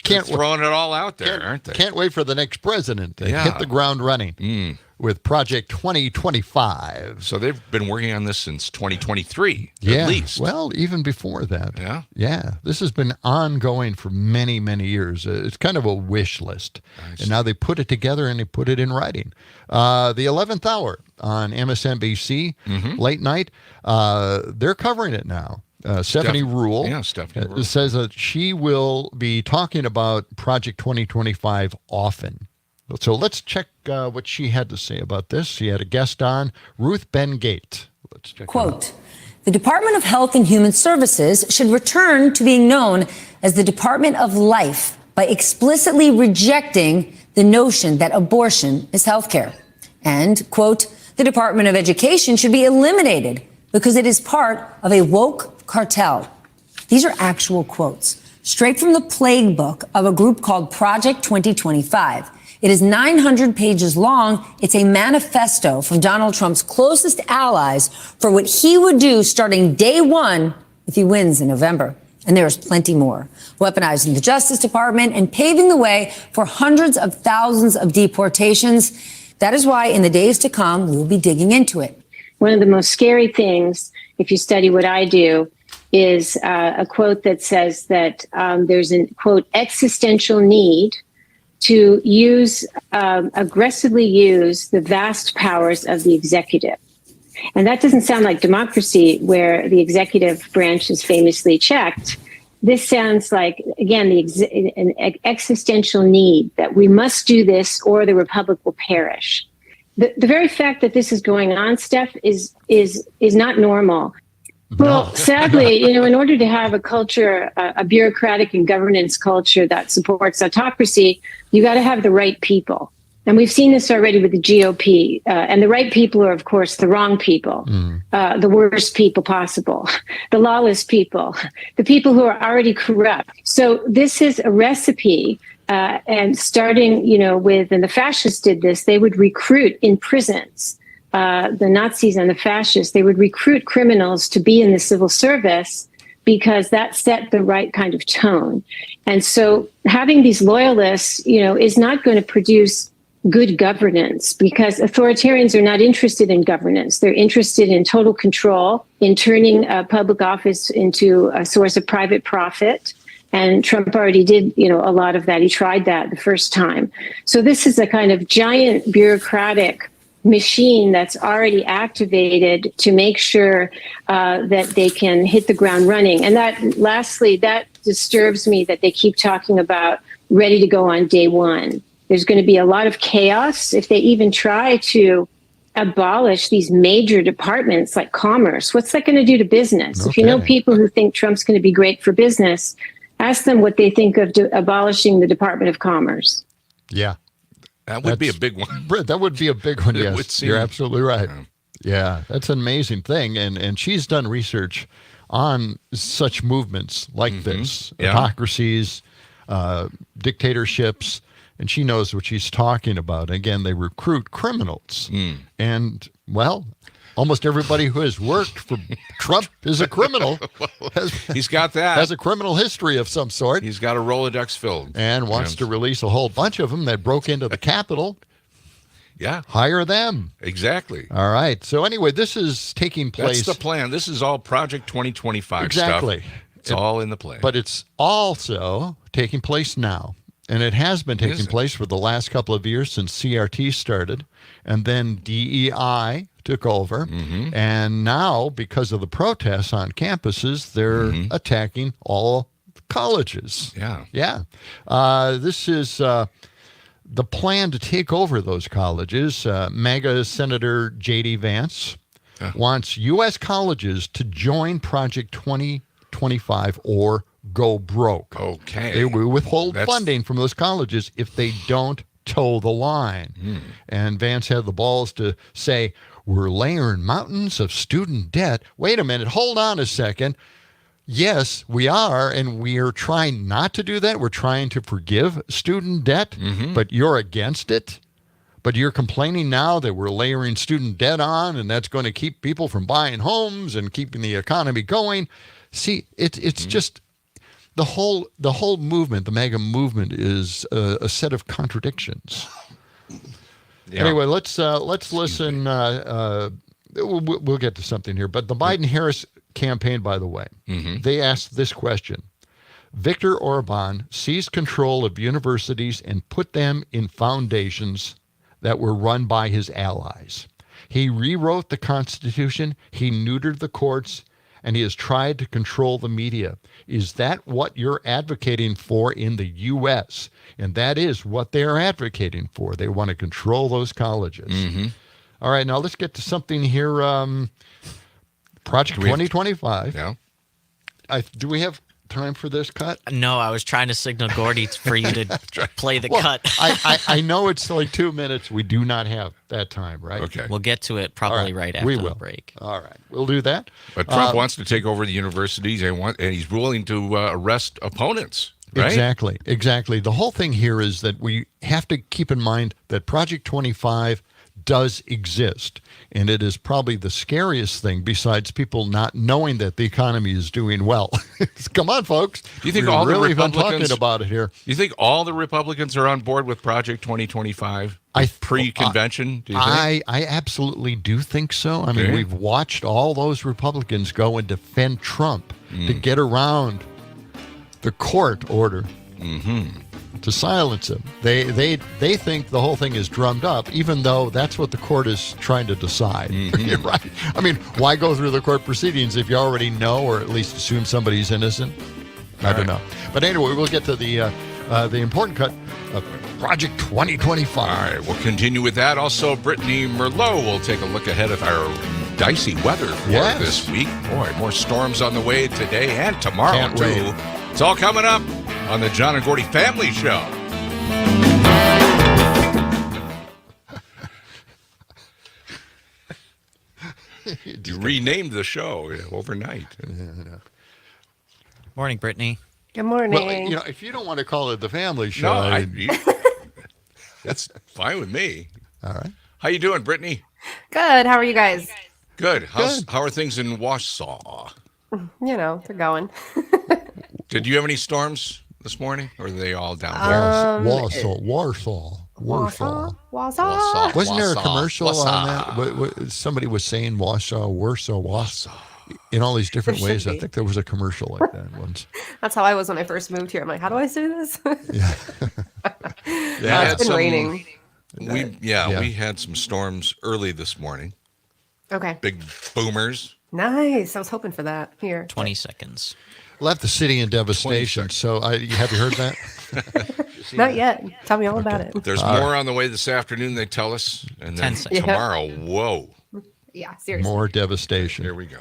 Can't throwing it all out there, aren't they? Can't wait for the next president to hit the ground running with Project 2025. So they've been working on this since 2023, yeah. at least. Well, even before that. Yeah. Yeah. This has been ongoing for many, many years. It's kind of a wish list. And now they put it together and they put it in writing. The 11th hour on MSNBC, late night, they're covering it now. Stephanie Rule says that she will be talking about Project 2025 often. So let's check what she had to say about this. She had a guest on, Ruth Ben-Gate. Let's check. Quote, the Department of Health and Human Services should return to being known as the Department of Life by explicitly rejecting the notion that abortion is health care. And, quote, the Department of Education should be eliminated because it is part of a woke cartel. These are actual quotes, straight from the plague book of a group called Project 2025. It is 900 pages long. It's a manifesto from Donald Trump's closest allies for what he would do starting day one if he wins in November. And there's plenty more. Weaponizing the Justice Department and paving the way for hundreds of thousands of deportations. That is why in the days to come, we will be digging into it. One of the most scary things, if you study what I do, is a quote that says that there's an, quote, existential need to aggressively use the vast powers of the executive. And that doesn't sound like democracy, where the executive branch is famously checked. This sounds like, again, an existential need that we must do this or the republic will perish. The very fact that this is going on, Steph, is not normal. Well, sadly, in order to have a culture, a bureaucratic and governance culture that supports autocracy, you got to have the right people. And we've seen this already with the GOP. And the right people are, of course, the wrong people, the worst people possible, the lawless people, the people who are already corrupt. So this is a recipe. And starting, and the fascists did this, they would recruit in prisons. The Nazis and the fascists, they would recruit criminals to be in the civil service because that set the right kind of tone. And so having these loyalists, is not going to produce good governance, because authoritarians are not interested in governance. They're interested in total control, in turning public office into a source of private profit. And Trump already did, a lot of that. He tried that the first time. So this is a kind of giant bureaucratic machine that's already activated to make sure that they can hit the ground running. And lastly, that disturbs me that they keep talking about ready to go on day one. There's going to be a lot of chaos if they even try to abolish these major departments like commerce. What's that going to do to business? Okay. If you know people who think Trump's going to be great for business, ask them what they think of abolishing the Department of Commerce. Yeah. That would be a big one. That would be a big one, yes. Would seem, you're absolutely right. Yeah, that's an amazing thing. And she's done research on such movements like this, autocracies, dictatorships, and she knows what she's talking about. Again, they recruit criminals. And, well, almost everybody who has worked for Trump is a criminal. He's got that. Has a criminal history of some sort. He's got a Rolodex filled. And wants to release a whole bunch of them that broke into the Capitol. Yeah. Hire them. Exactly. All right. So anyway, this is taking place. That's the plan. This is all Project 2025 exactly. stuff. It's all in the play. But it's also taking place now. And it has been taking place for the last couple of years since CRT started. And then DEI took over. Mm-hmm. And now, because of the protests on campuses, they're attacking all colleges. Yeah. Yeah. This is the plan to take over those colleges. MAGA Senator J.D. Vance wants U.S. colleges to join Project 2025 or go broke. Okay. They will withhold funding from those colleges if they don't toe the line. And Vance had the balls to say, we're layering mountains of student debt. Wait a minute, hold on a second. Yes, we are, and we are trying not to do that. We're trying to forgive student debt, but you're against it. But you're complaining now that we're layering student debt on, and that's going to keep people from buying homes and keeping the economy going. See, it's just the whole movement, the MAGA movement, is a set of contradictions. Yeah. Anyway, let's listen. We'll get to something here, but the Biden-Harris campaign, by the way, they asked this question. Viktor Orban seized control of universities and put them in foundations that were run by his allies. He rewrote the Constitution, he neutered the courts, and he has tried to control the media. Is that what you're advocating for in the U.S.? And that is what they're advocating for. They want to control those colleges. All right, now let's get to something here. Project 2025. Yeah. Do we have time for this cut? No, I was trying to signal Gordy for you to play the cut. I know it's like 2 minutes. We do not have that time, right? Okay. We'll get to it probably right after the break. All right. We'll do that. But Trump wants to take over the universities and he's willing to arrest opponents. Right? Exactly. The whole thing here is that we have to keep in mind that Project 25 does exist, and it is probably the scariest thing besides people not knowing that the economy is doing well. Come on, folks. Do you think We're all really the Republicans been talking about it here? Do you think all the Republicans are on board with Project 2025 pre-convention? Do you think? I absolutely do think so. I mean, we've watched all those Republicans go and defend Trump to get around the court order to silence him. They think the whole thing is drummed up, even though that's what the court is trying to decide. You're right. I mean, why go through the court proceedings if you already know, or at least assume somebody's innocent? I don't know. But anyway, we'll get to the important cut of Project 2025. All right, we'll continue with that. Also, Brittany Merlot will take a look ahead of our dicey weather for this week. Boy, more storms on the way today and tomorrow, Can't too. wait. It's all coming up on the John and Gordy Family Show. You renamed the show overnight. Morning, Brittany. Good morning. Well, if you don't want to call it the Family Show, that's fine with me. All right. How you doing, Brittany? Good. How are you guys? Good. How are things in Wausau? They're going. Did you have any storms this morning, or are they all down Warsaw. Wasn't there a commercial on that? Somebody was saying Warsaw. In all these different ways. I think there was a commercial like that once. That's how I was when I first moved here. I'm like, how do I say this? It's been raining. We had some storms early this morning. Okay. Big boomers. Nice. I was hoping for that here. 20 seconds. Left the city in devastation. So have you heard that? Not yet. Tell me all about it. There's more on the way this afternoon, they tell us. And then tomorrow, whoa. Yeah, seriously. More devastation. Here we go.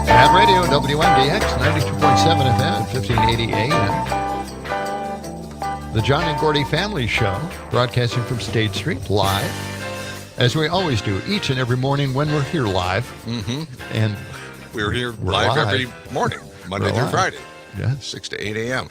At Radio WMDX 92.7 FM, 1580 AM. The John and Gordy Family Show, broadcasting from State Street live, as we always do each and every morning when we're here live. And we're here live every morning, Monday through Friday, 6 to 8 a.m.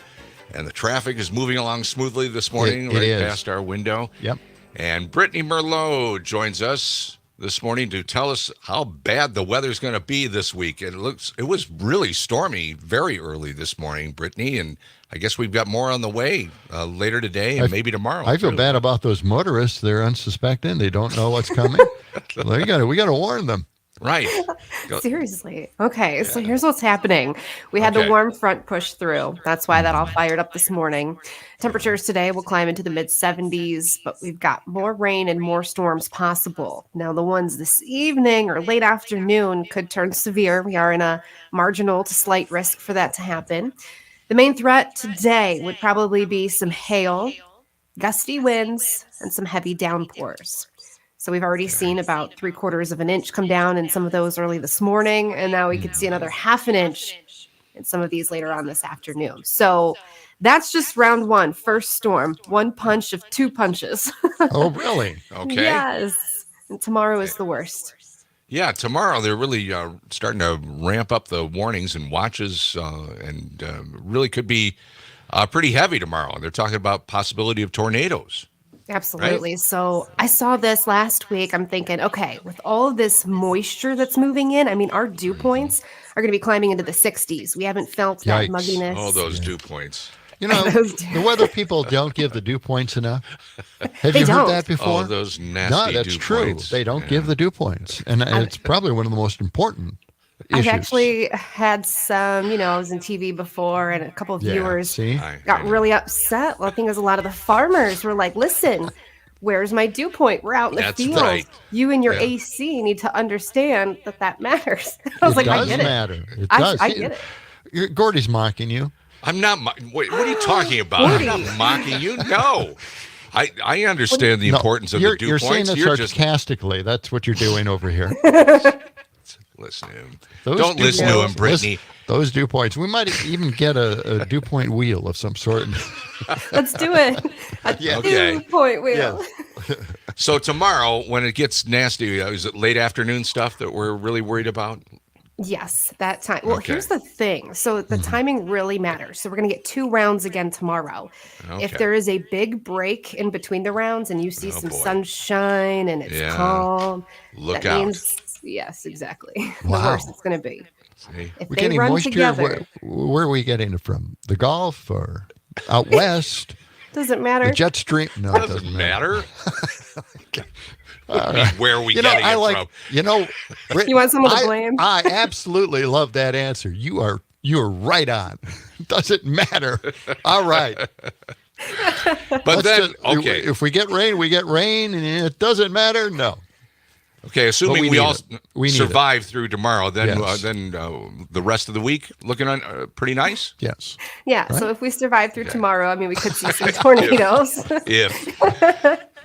And the traffic is moving along smoothly this morning, It is. past our window. Yep. And Brittany Merlot joins us this morning to tell us how bad the weather's going to be this week. It was really stormy very early this morning, Brittany, and I guess we've got more on the way later today and maybe tomorrow. I feel bad about those motorists. They're unsuspecting. They don't know what's coming. we got to warn them. Right. Seriously. Okay, so here's what's happening. We had the warm front push through. That's why that all fired up this morning. Temperatures today will climb into the mid-70s, but we've got more rain and more storms possible. Now, the ones this evening or late afternoon could turn severe. We are in a marginal to slight risk for that to happen. The main threat today would probably be some hail, gusty winds, and some heavy downpours. So we've already seen about 3/4 of an inch come down in some of those early this morning, and now we could see another 1/2 inch in some of these later on this afternoon. So that's just round one, first storm, one punch of 2 punches. Oh, really? Okay. Yes. And tomorrow is the worst. Yeah, tomorrow they're really starting to ramp up the warnings and watches, and really could be pretty heavy tomorrow. They're talking about possibility of tornadoes. Absolutely. Right? So I saw this last week. I'm thinking, okay, with all of this moisture that's moving in, I mean, our dew points are going to be climbing into the 60s. We haven't felt that mugginess. Oh, those dew points. You know, the weather people don't give the dew points enough. Have you heard that before? Oh, those nasty that's dew true. points. They don't give the dew points. And it's probably one of the most important issues. I've actually had some, I was in TV before, and a couple of viewers got really upset. Well, I think it was a lot of the farmers were like, listen, where's my dew point? We're out in the field. Right. You and your AC need to understand that matters. I was like, I get it. It does matter. It does. I get it. Gordy's mocking you. I'm not. What are you talking about? I'm not mocking you. No. I understand the importance of the dew points. You're saying it sarcastically. That's what you're doing over here. Listen to him. Don't listen to him, Brittany. Those dew points. We might even get a dew point wheel of some sort. Let's do it. Dew point wheel. Yeah. So tomorrow, when it gets nasty, is it late afternoon stuff that we're really worried about? Yes, that time. Well, here's the thing. So the timing really matters. So we're going to get 2 rounds again tomorrow. Okay. If there is a big break in between the rounds and you see some sunshine and it's calm, look that out. Means, yes, exactly. Wow. The worst it's going to be. If we're they getting run moisture. together. Where are we getting it from? The Gulf or out west? Doesn't matter. The jet stream? No, it doesn't matter. Where are we getting it from? Britt, you want someone to blame? I absolutely love that answer. You are right on. Doesn't matter. All right. But if we get rain, we get rain, and it doesn't matter. No. Okay, assuming we all survive it. through tomorrow, then the rest of the week looking pretty nice. Yes. Yeah. Right? So if we survive through tomorrow, I mean, we could see some tornadoes.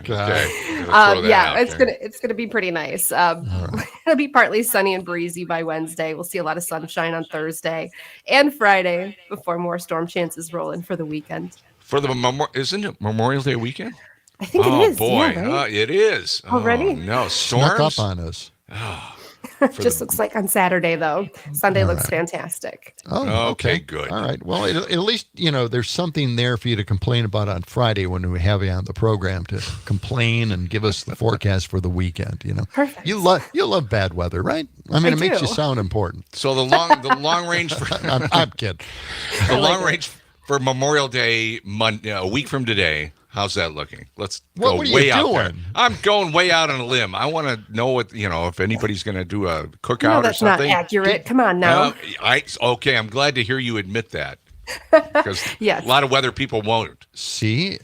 It's gonna be pretty nice. It'll be partly sunny and breezy by Wednesday. We'll see a lot of sunshine on Thursday and Friday before more storm chances roll in for the weekend. For the isn't it Memorial Day weekend? I think it is. Oh boy, yeah, right? It is already. Oh, no, storms snuck up on us. Just looks like on Saturday though. Sunday looks fantastic. Oh, okay, good. All right. Well, at least there's something there for you to complain about on Friday when we have you on the program to complain and give us the forecast for the weekend. Perfect. You love bad weather, right? I mean, it makes you sound important. So the long range. I'm kidding. The long range for Memorial Day, Monday, a week from today. How's that looking? Let's go way out there. I'm going way out on a limb. I want to know what if anybody's going to do a cookout or something. That's not accurate. Come on now. Okay. I'm glad to hear you admit that because a lot of weather people won't. See,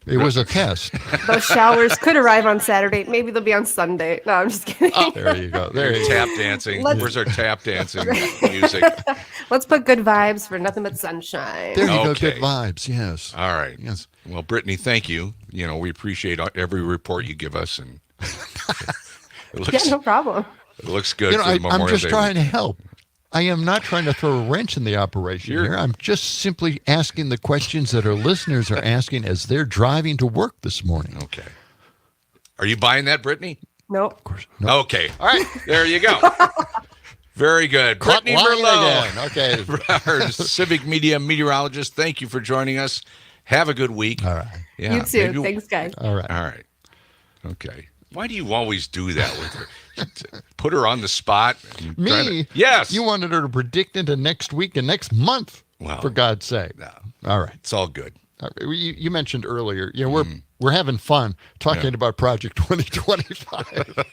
it was a test. Those showers could arrive on Saturday. Maybe they'll be on Sunday. No, I'm just kidding. Oh, there you go. Tap dancing. Where's our tap dancing music? Let's put good vibes for nothing but sunshine. There you go. Good vibes. Yes. All right. Yes. Well, Brittany, thank you. We appreciate every report you give us, and no problem. It looks good. I'm just trying to help. I am not trying to throw a wrench in the operation here. I'm just simply asking the questions that our listeners are asking as they're driving to work this morning. Okay. Are you buying that, Brittany? Nope. Of course. Nope. Okay. All right. There you go. Very good. Brittany Merlot. Okay. Our Civic Media meteorologist, thank you for joining us. Have a good week. All right. Yeah, you too. Thanks, guys. All right. All right. Okay. Why do you always do that with her? Put her on the spot. Me? Yes. You wanted her to predict into next week and next month. Well, for God's sake. No. All right. It's all good. You mentioned earlier, we're having fun talking about Project 2025.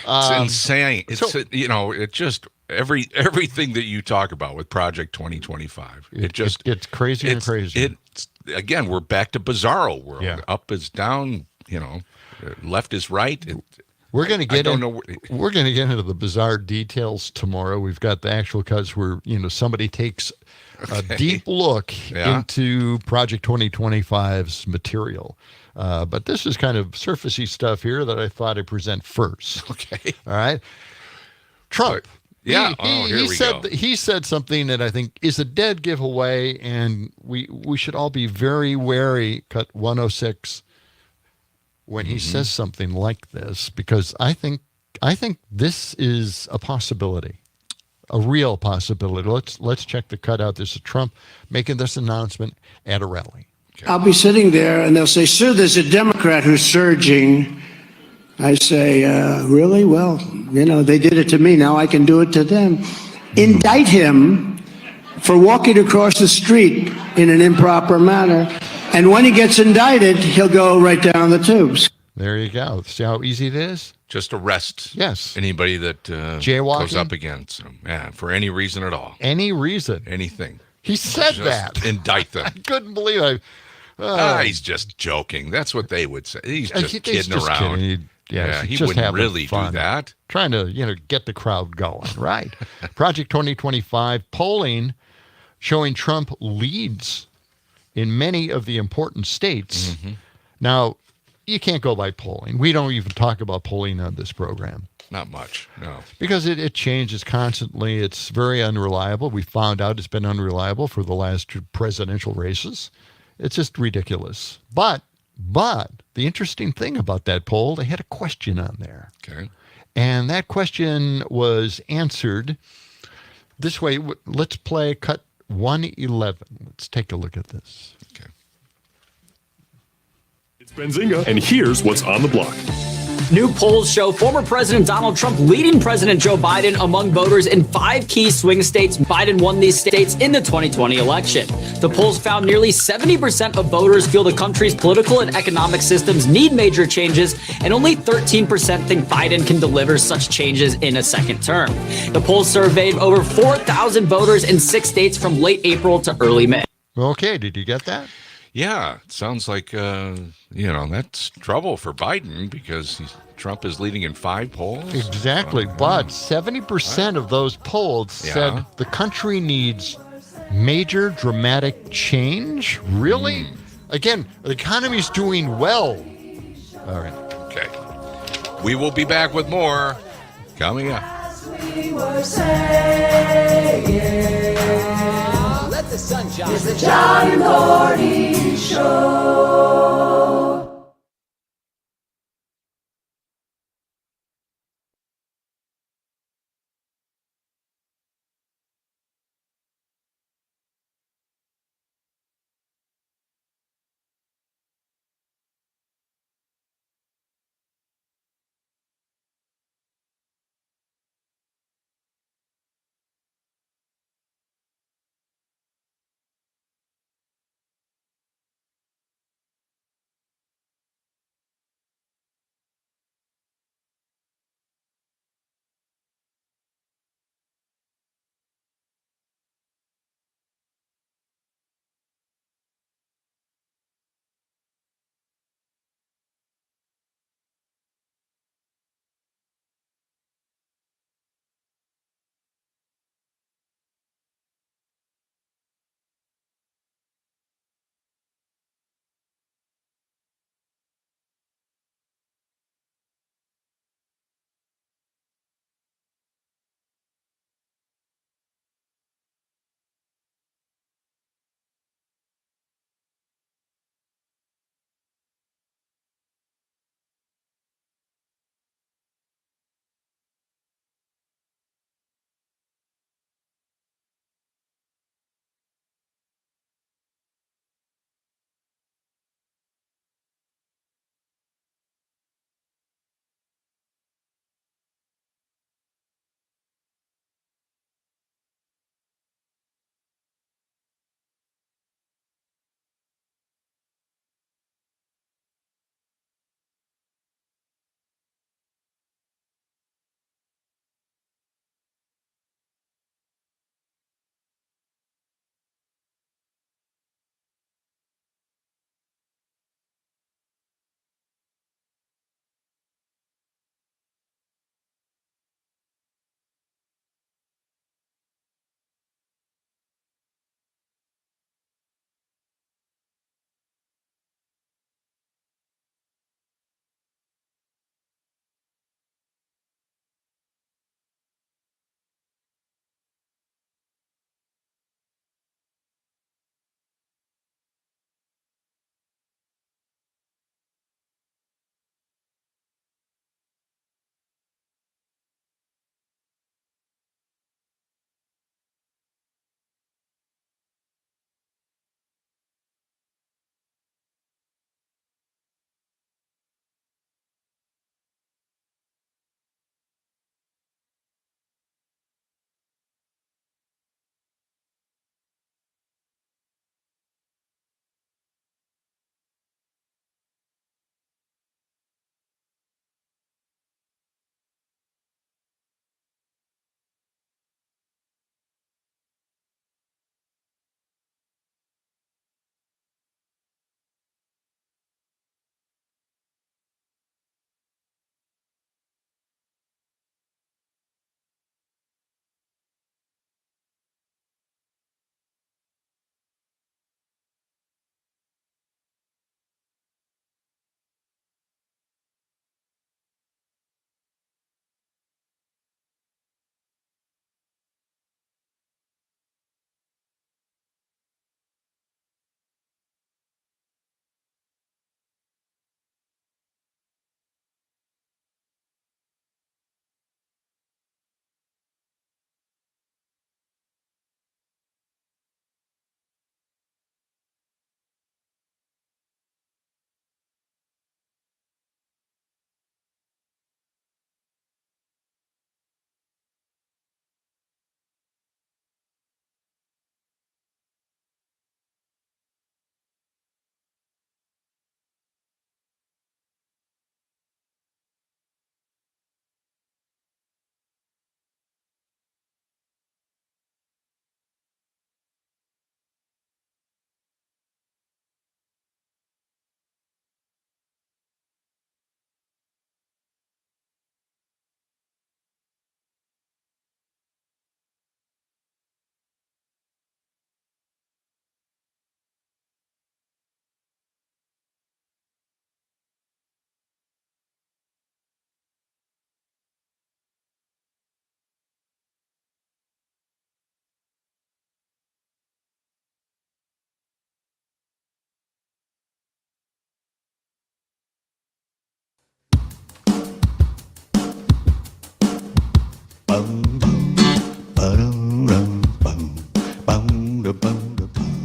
It's insane. It just everything that you talk about with Project 2025. It gets crazier and crazier. Again, we're back to bizarro world. Yeah. Up is down. Left is right. We're going to get into the bizarre details tomorrow. We've got the actual cuts where somebody takes a deep look into Project 2025's material. But this is kind of surfacey stuff here that I thought I'd present first. Okay. All right. Trump. Yeah. He said something that I think is a dead giveaway, and we should all be very wary. Cut 106. When he says something like this, because I think this is a possibility, a real possibility. Let's check the cutout. This is Trump making this announcement at a rally. Okay. I'll be sitting there and they'll say, "Sir, there's a Democrat who's surging." I say, "Really? Well, they did it to me. Now I can do it to them." Indict him for walking across the street in an improper manner. And when he gets indicted, he'll go right down the tubes. There you go. See how easy it is? Just arrest anybody that jaywalking goes up against him. Yeah, for any reason at all. Any reason. Anything. He said just that. Indict them. I couldn't believe he's just joking. That's what they would say. He's just kidding around. Kidding. He wouldn't really do that. Trying to, get the crowd going, right? Project 2025 polling showing Trump leads in many of the important states. Now, you can't go by polling. We don't even talk about polling on this program. Not much, no. Because it changes constantly. It's very unreliable. We found out it's been unreliable for the last two presidential races. It's just ridiculous. But the interesting thing about that poll, they had a question on there. Okay. And that question was answered this way. Let's play cut 111. Let's take a look at this. Okay. It's Benzinga, and here's what's on the block. New polls show former President Donald Trump leading President Joe Biden among voters in 5 key swing states. Biden won these states in the 2020 election. The polls found nearly 70% of voters feel the country's political and economic systems need major changes, and only 13% think Biden can deliver such changes in a second term. The polls surveyed over 4,000 voters in 6 states from late April to early May. Okay, did you get that? Yeah, it sounds like, that's trouble for Biden because Trump is leading in 5 polls. Exactly, but 70% of those polls said the country needs major dramatic change. Really? Again, the economy's doing well. All right. Okay. We will be back with more coming up. We were saying, let the sun shine. It's the John and Gordy Show.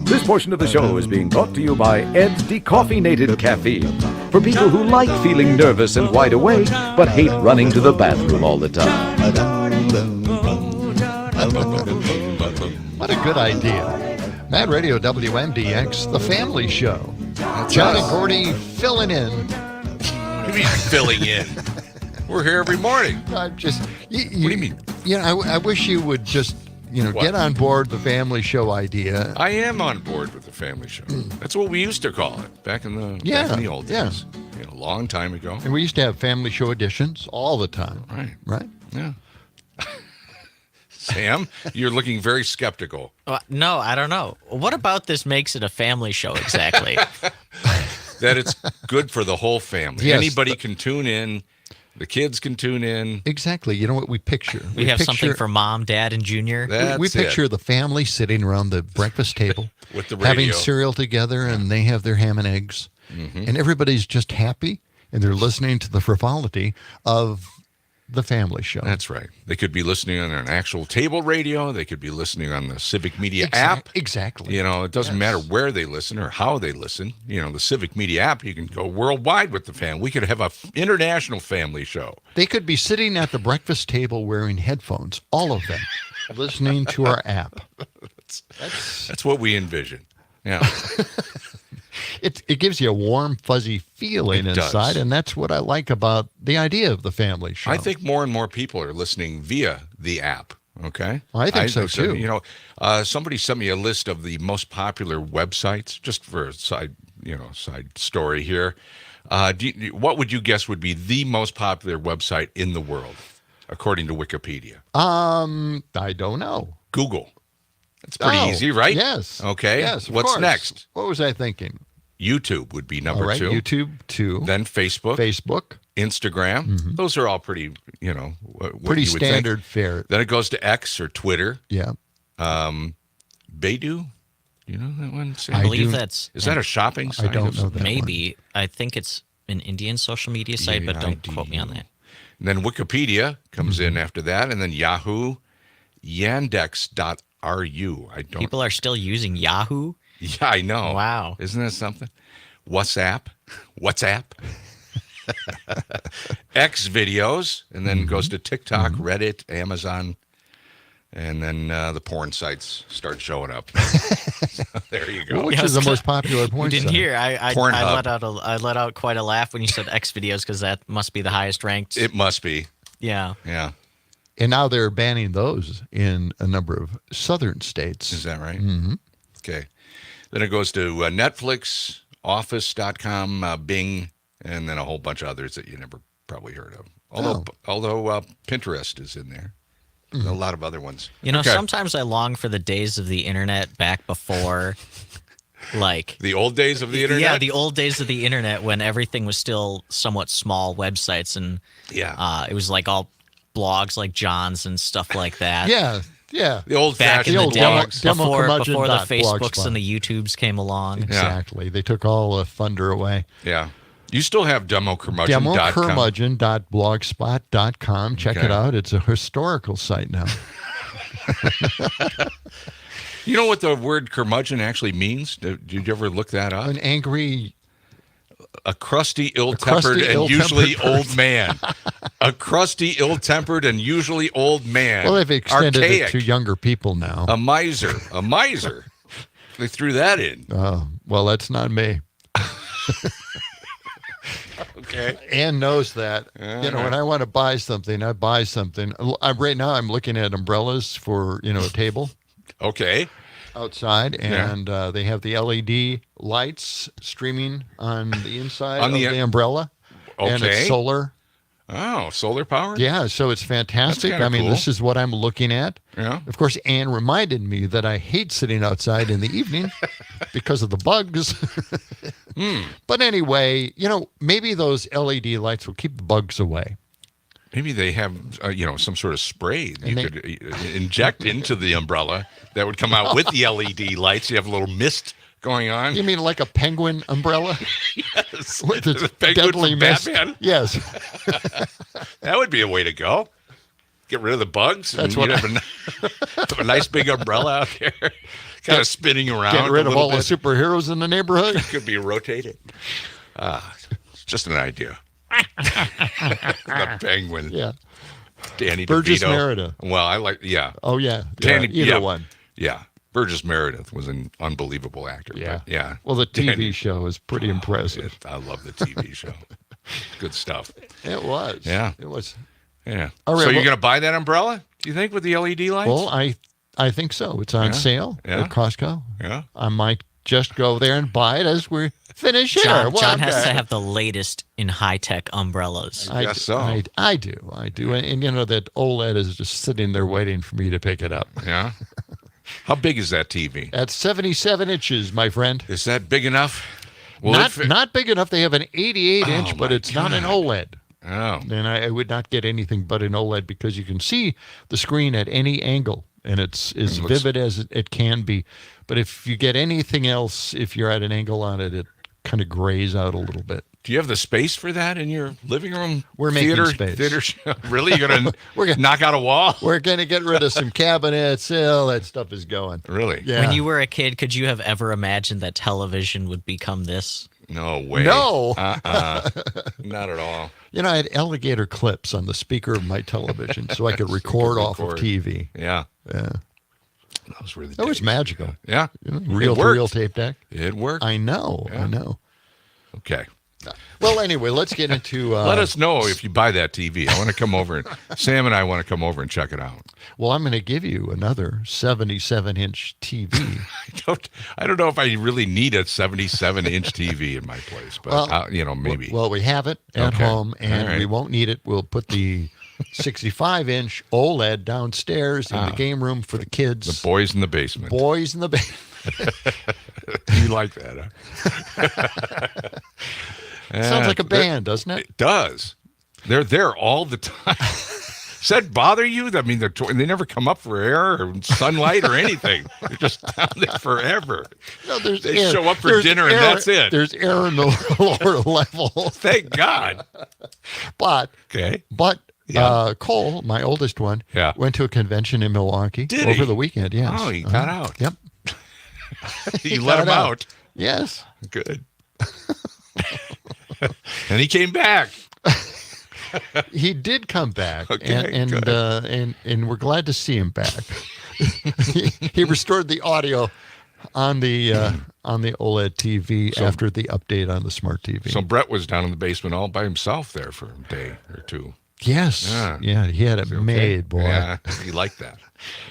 This portion of the show is being brought to you by Ed's Decaffeinated Caffeine. For people who like feeling nervous and wide awake, but hate running to the bathroom all the time. What a good idea. Mad Radio WMDX, The Family Show. John and Gordy filling in. What do you mean filling in? We're here every morning. I'm just. What do you mean? I wish you would just, get on board the Family Show idea. I am on board with the Family Show. That's what we used to call it back in the old days. A long time ago. And we used to have Family Show editions all the time. Right? Yeah. Sam, you're looking very skeptical. No, I don't know. What about this makes it a family show exactly? That it's good for the whole family. Yes, Anybody can tune in. The kids can tune in. Exactly. You know what we picture? We have something for Mom, Dad, and Junior. We picture the family sitting around the breakfast table with the radio, having cereal together, and they have their ham and eggs. Mm-hmm. And everybody's just happy, and they're listening to the frivolity of the Family Show. That's right. They could be listening on an actual table radio. They could be listening on the Civic Media app. Exactly. It doesn't matter where they listen or how they listen. The Civic Media app, you can go worldwide with the family. We could have an international family show. They could be sitting at the breakfast table wearing headphones, all of them, listening to our app. That's what we envision. Yeah. It gives you a warm, fuzzy feeling inside, and that's what I like about the idea of the Family Show. I think more and more people are listening via the app. Okay, I think so too. Somebody sent me a list of the most popular websites, just for a side story here. What would you guess would be the most popular website in the world, according to Wikipedia? I don't know. Google. It's pretty easy, right? Yes. Okay. Yes. What's next? What was I thinking? YouTube would be number 2. YouTube 2. Then Facebook. Instagram. Mm-hmm. Those are all pretty, pretty standard fare. Then it goes to X or Twitter. Yeah. Baidu. You know that one? I believe that's. Is that a shopping site? I don't know that. Maybe. I think it's an Indian social media site, but don't quote me on that. And then Wikipedia comes in after that, and then Yahoo, Yandex.ru. People are still using Yahoo? Yeah, I know. Wow. Isn't that something? WhatsApp. X videos, and then goes to TikTok, Reddit, Amazon, and then the porn sites start showing up. There you go. Which is the most popular porn You didn't site? hear. I let out quite a laugh when you said X videos, because that must be the highest ranked. It must be. Yeah. Yeah. And now they're banning those in a number of southern states. Is that right? Mm-hmm. Okay. Then it goes to Netflix, Office.com, Bing, and then a whole bunch of others that you never probably heard of. Although Pinterest is in there. A lot of other ones. Sometimes I long for the days of the internet back before, the old days of the internet? Yeah, the old days of the internet when everything was still somewhat small websites, and it was like all blogs like John's and stuff like that. Yeah. The old-fashioned blogs. Before the Facebooks and the YouTubes came along. Exactly. Yeah. They took all the thunder away. Yeah. You still have democurmudgeon.com. Democurmudgeon.blogspot.com. Check it out. It's a historical site now. You know what the word curmudgeon actually means? Did you ever look that up? An angry... A crusty, ill-tempered, and usually old man. A crusty, ill-tempered, and usually old man. Well, they've extended Archaic. it to younger people now. A miser. They threw that in. Oh, well, that's not me. Okay. Ann knows that. When I want to buy something, I buy something. Right now, I'm looking at umbrellas for, a table. Okay. Outside, and they have the LED lights streaming on the inside of the umbrella. Okay. And it's solar. Oh, solar powered? Yeah, so it's fantastic. I mean, this is what I'm looking at. Yeah. Of course, Ann reminded me that I hate sitting outside in the evening because of the bugs. But anyway, maybe those LED lights will keep the bugs away. Maybe they have, some sort of spray you could inject into the umbrella that would come out with the LED lights. You have a little mist going on. You mean like a penguin umbrella? Yes. With the penguin deadly from mist? Batman? Yes. That would be a way to go. Get rid of the bugs. That's and what you'd have a nice big umbrella out there, kind of spinning around. Get rid a of all bit. the superheroes in the neighborhood. Could be rotated. It's just an idea. The Penguin. Yeah. Danny Burgess DeVito. Meredith. Well, I like. Yeah. Oh yeah. Danny. Either one. Yeah. Burgess Meredith was an unbelievable actor. Yeah. But yeah. Well, the TV Danny- show is pretty impressive. I love the TV show. Good stuff. It was. Yeah. It was. Yeah. All right, So you're well- going to buy that umbrella? Do you think with the LED lights? Well, I think so. It's on Yeah. sale Yeah. at Costco. Yeah. I might just go there and buy it as we finish here. John Well, has okay. to have the latest in high-tech umbrellas. I guess do, so. I do. And you know that OLED is just sitting there waiting for me to pick it up. Yeah. How big is that TV? At 77 inches, my friend. Is that big enough? Will it Not fit- not big enough. They have an 88-inch, but my it's not an God. OLED. Oh. And I would not get anything but an OLED because you can see the screen at any angle, and it's as looks- vivid as it can be. But if you get anything else, if you're at an angle on it, it kind of grays out a little bit. Do you have the space for that in your living room? We're making theater, space. Theater show? Really? You're going We're to gonna- knock out a wall? We're going to get rid of some cabinets. All that stuff is going. Really? Yeah. When you were a kid, could you have ever imagined that television would become this? No way. No. Not at all. You know, I had alligator clips on the speaker of my television so I could record off of TV. Yeah. Yeah. That was really That was magical. Yeah. You know, It reel-to-reel worked. tape deck. It worked. I know. Yeah. I know. Okay. Well, anyway, let's get into... Let us know if you buy that TV. I want to come over. Sam and I want to come over and check it out. Well, I'm going to give you another 77-inch TV. I don't know if I really need a 77-inch TV in my place, but maybe. Well, we have it at Okay. home, and All right. we won't need it. We'll put the 65-inch OLED downstairs in the game room for the kids. The boys in the basement. Boys in the basement. You like that, huh? Sounds like a band, doesn't it? It does. They're there all the time. Does that bother you? I mean, they never come up for air or sunlight or anything. They're just down there forever. No, there's They air. show up for There's dinner and air- that's it. There's air in the lower level. Thank God. But Yeah. Cole, my oldest one, went to a convention in Milwaukee Did over he? the weekend. Yes. Oh, he got out. Yep. You let him got out. Yes. Good. And he came back. He did come back, Okay, and we're glad to see him back. he restored the audio on the OLED TV after the update on the smart TV. So Brett was down in the basement all by himself there for a day or two. Yes. Yeah, he had it made, boy. Yeah, he liked that.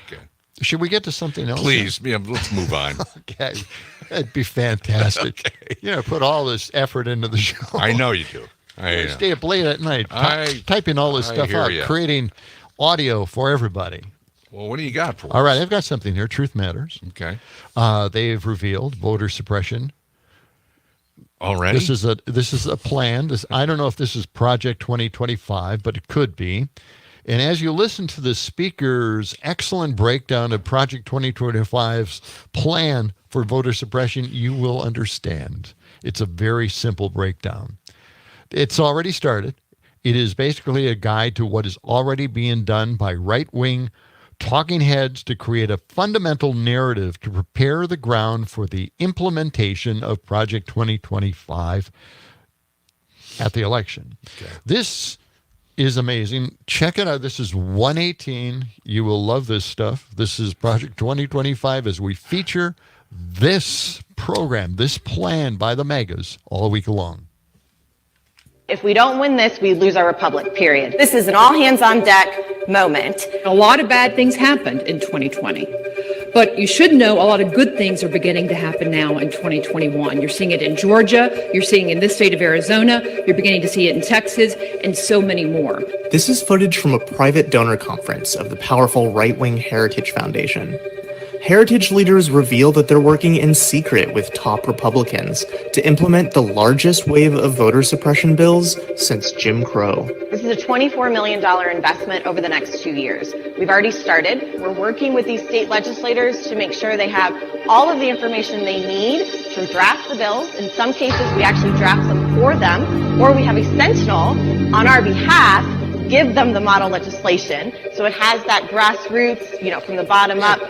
Okay. Should we get to something else? Please, let's move on. Okay. That'd be fantastic. Okay. You know, put all this effort into the show. I know you do. I Stay up late at night typing all this I stuff hear out, ya. creating audio for everybody. Well, what do you got for us? All right, I've got something here. Truth Matters. Okay. They've revealed voter suppression. Already? This is a plan. I don't know if this is Project 2025, but it could be. And as you listen to the speaker's excellent breakdown of Project 2025's plan for voter suppression, you will understand. It's a very simple breakdown. It's already started. It is basically a guide to what is already being done by right-wing talking heads to create a fundamental narrative to prepare the ground for the implementation of Project 2025 at the election. Okay. This is amazing. Check it out. This is 118. You will love this stuff. This is Project 2025 as we feature this program, this plan by the megas all week long. If we don't win this, we lose our republic, period. This is an all-hands-on-deck moment. A lot of bad things happened in 2020. But you should know a lot of good things are beginning to happen now in 2021. You're seeing it in Georgia, you're seeing it in this state of Arizona, you're beginning to see it in Texas, and so many more. This is footage from a private donor conference of the powerful right-wing Heritage Foundation. Heritage leaders reveal that they're working in secret with top Republicans to implement the largest wave of voter suppression bills since Jim Crow. This is a $24 million investment over the next 2 years. We've already started. We're working with these state legislators to make sure they have all of the information they need to draft the bills. In some cases, we actually draft them for them, or we have a sentinel on our behalf give them the model legislation. So it has that grassroots, from the bottom up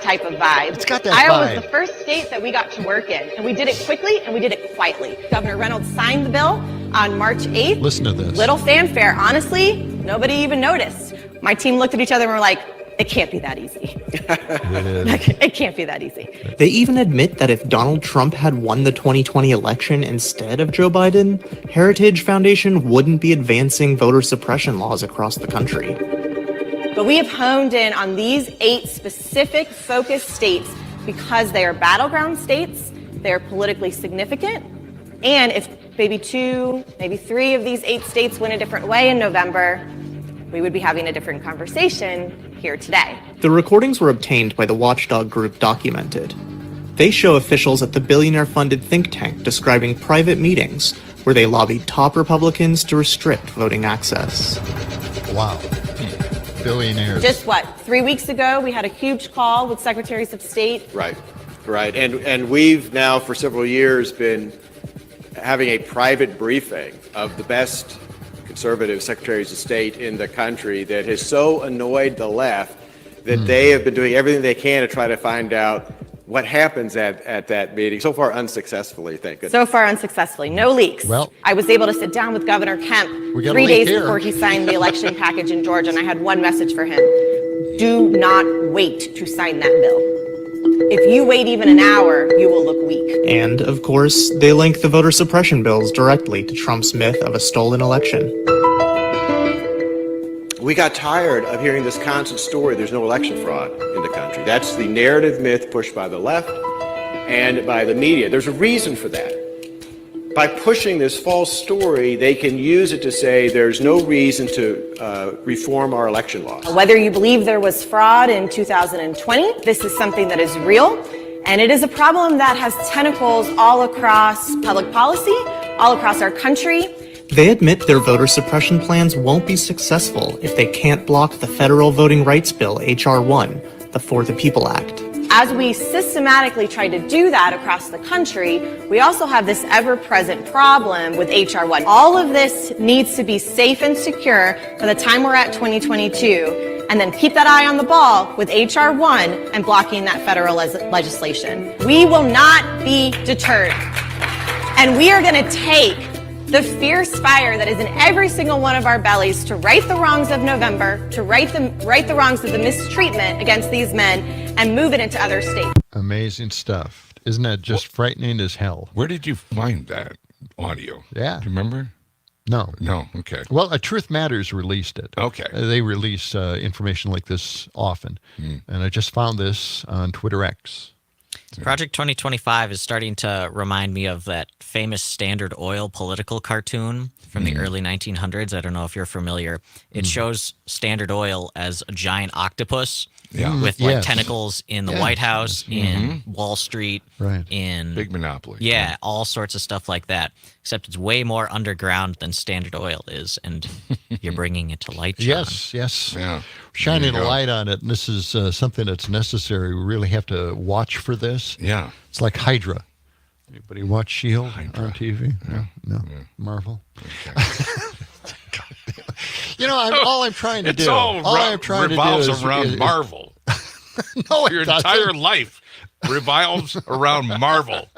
type of vibe. It's got that Iowa vibe. was the first state that we got to work in, and we did it quickly and we did it quietly. Governor Reynolds signed the bill on March 8th. Listen to this. Little fanfare. Honestly, nobody even noticed. My team looked at each other and were like, it can't be that easy. It can't be that easy. They even admit that if Donald Trump had won the 2020 election instead of Joe Biden, Heritage Foundation wouldn't be advancing voter suppression laws across the country. But we have honed in on these 8 specific focus states because they are battleground states, they're politically significant, and if maybe 2, maybe 3 of these 8 states went a different way in November, we would be having a different conversation here today. The recordings were obtained by the watchdog group Documented. They show officials at the billionaire-funded think tank describing private meetings where they lobbied top Republicans to restrict voting access. Wow. Billionaires. Just 3 weeks ago, we had a huge call with secretaries of state. Right. And we've now for several years been having a private briefing of the best conservative secretaries of state in the country that has so annoyed the left that they have been doing everything they can to try to find out what happens at that meeting. So far unsuccessful, thank goodness. So far unsuccessfully. No leaks. Well, I was able to sit down with Governor Kemp 3 days before he signed the election package in Georgia, and I had one message for him. Do not wait to sign that bill. If you wait even an hour, you will look weak. And, of course, they link the voter suppression bills directly to Trump's myth of a stolen election. We got tired of hearing this constant story, there's no election fraud in the country. That's the narrative myth pushed by the left and by the media. There's a reason for that. By pushing this false story, they can use it to say there's no reason to reform our election laws. Whether you believe there was fraud in 2020, this is something that is real, and it is a problem that has tentacles all across public policy, all across our country. They admit their voter suppression plans won't be successful if they can't block the federal voting rights bill, H.R. 1, the For the People Act. As we systematically try to do that across the country, we also have this ever-present problem with H.R. 1. All of this needs to be safe and secure by the time we're at 2022, and then keep that eye on the ball with H.R. 1 and blocking that federal legislation. We will not be deterred, and we are going to take the fierce fire that is in every single one of our bellies to right the wrongs of November, to right the wrongs of the mistreatment against these men, and move it into other states. Amazing stuff. Isn't that just frightening as hell? Where did you find that audio? Yeah. Do you remember? No. Okay. Well, Truth Matters released it. Okay. They release information like this often. And I just found this on Twitter X. Project 2025 is starting to remind me of that famous Standard Oil political cartoon from the early 1900s. I don't know if you're familiar. It shows Standard Oil as a giant octopus with tentacles in the White House, in Wall Street, in big monopoly. Yeah, all sorts of stuff like that. Except it's way more underground than Standard Oil is, and you're bringing it to light, John. Yes. Yeah. Shining a light on it, and this is something that's necessary. We really have to watch for this. Yeah. It's like Hydra. Anybody watch S.H.I.E.L.D. on TV? No. Marvel? Okay. All I'm trying to do. Revolves around Marvel. No, your entire life revolves around Marvel.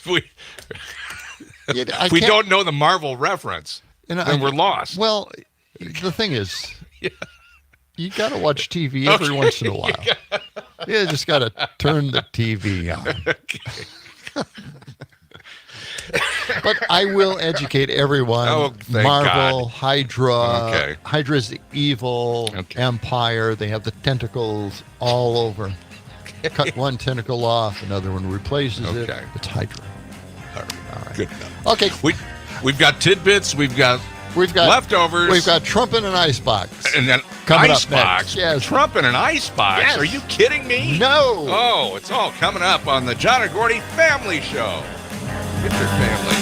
We don't know the Marvel reference, then we're lost. Well, the thing is, you got to watch TV every once in a while. You just got to turn the TV on. But I will educate everyone. Oh, thank Marvel, God. Hydra. Okay. Hydra's the evil empire. They have the tentacles all over. Cut one tentacle off, another one replaces it. It's Hydra. All right. Good enough. Okay. We've got tidbits. We've got leftovers. We've got Trump in an icebox. And then coming ice up box. next. Yes. Trump in an icebox. Yes. Are you kidding me? No. Oh, it's all coming up on the John and Gordy Family Show. Get your family.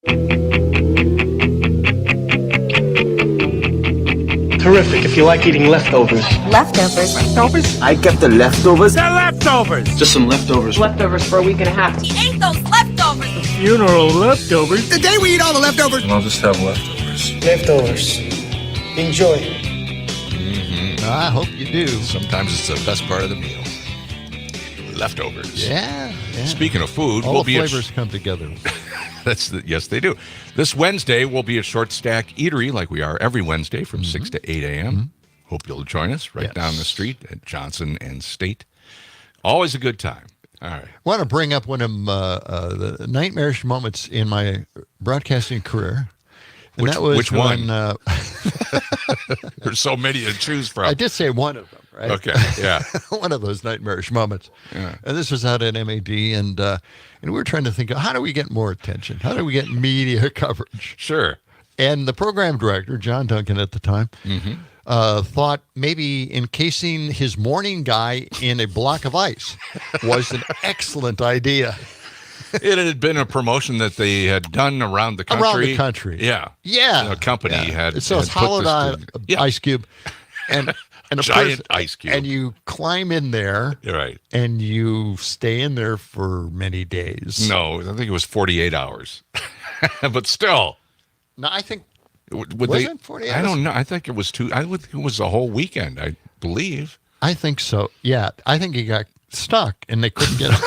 Terrific if you like eating leftovers. Leftovers? Leftovers? I kept the leftovers. The leftovers! Just some leftovers. Leftovers for a week and a half. He ate those leftovers! Funeral leftovers. The day we eat all the leftovers. I'll just have leftovers. Leftovers. Enjoy. I hope you do. Sometimes it's the best part of the meal. Leftovers. Yeah. Speaking of food, all we'll the be flavors come together. Yes, they do. This Wednesday, we'll be at Short Stack Eatery like we are every Wednesday from 6 to 8 a.m. Hope you'll join us right down the street at Johnson and State. Always a good time. All right. I want to bring up one of the nightmarish moments in my broadcasting career. And that was which when, one? There's so many to choose from. I did say one of them, right? Okay, yeah. One of those nightmarish moments. Yeah. And this was out at MAD, and we were trying to think of how do we get more attention? How do we get media coverage? Sure. And the program director, John Duncan at the time, thought maybe encasing his morning guy in a block of ice was an excellent idea. It had been a promotion that they had done around the country. Around the country. Yeah. Yeah. A company had. So it's had put hollowed this out ice cube. And a giant ice cube. And you climb in there. Right. And you stay in there for many days. No, I think it was 48 hours. But still. No, I think. Was it 48 hours? I don't know. I think it was I would think it was a whole weekend, I believe. I think so. Yeah. I think he got stuck and they couldn't get out.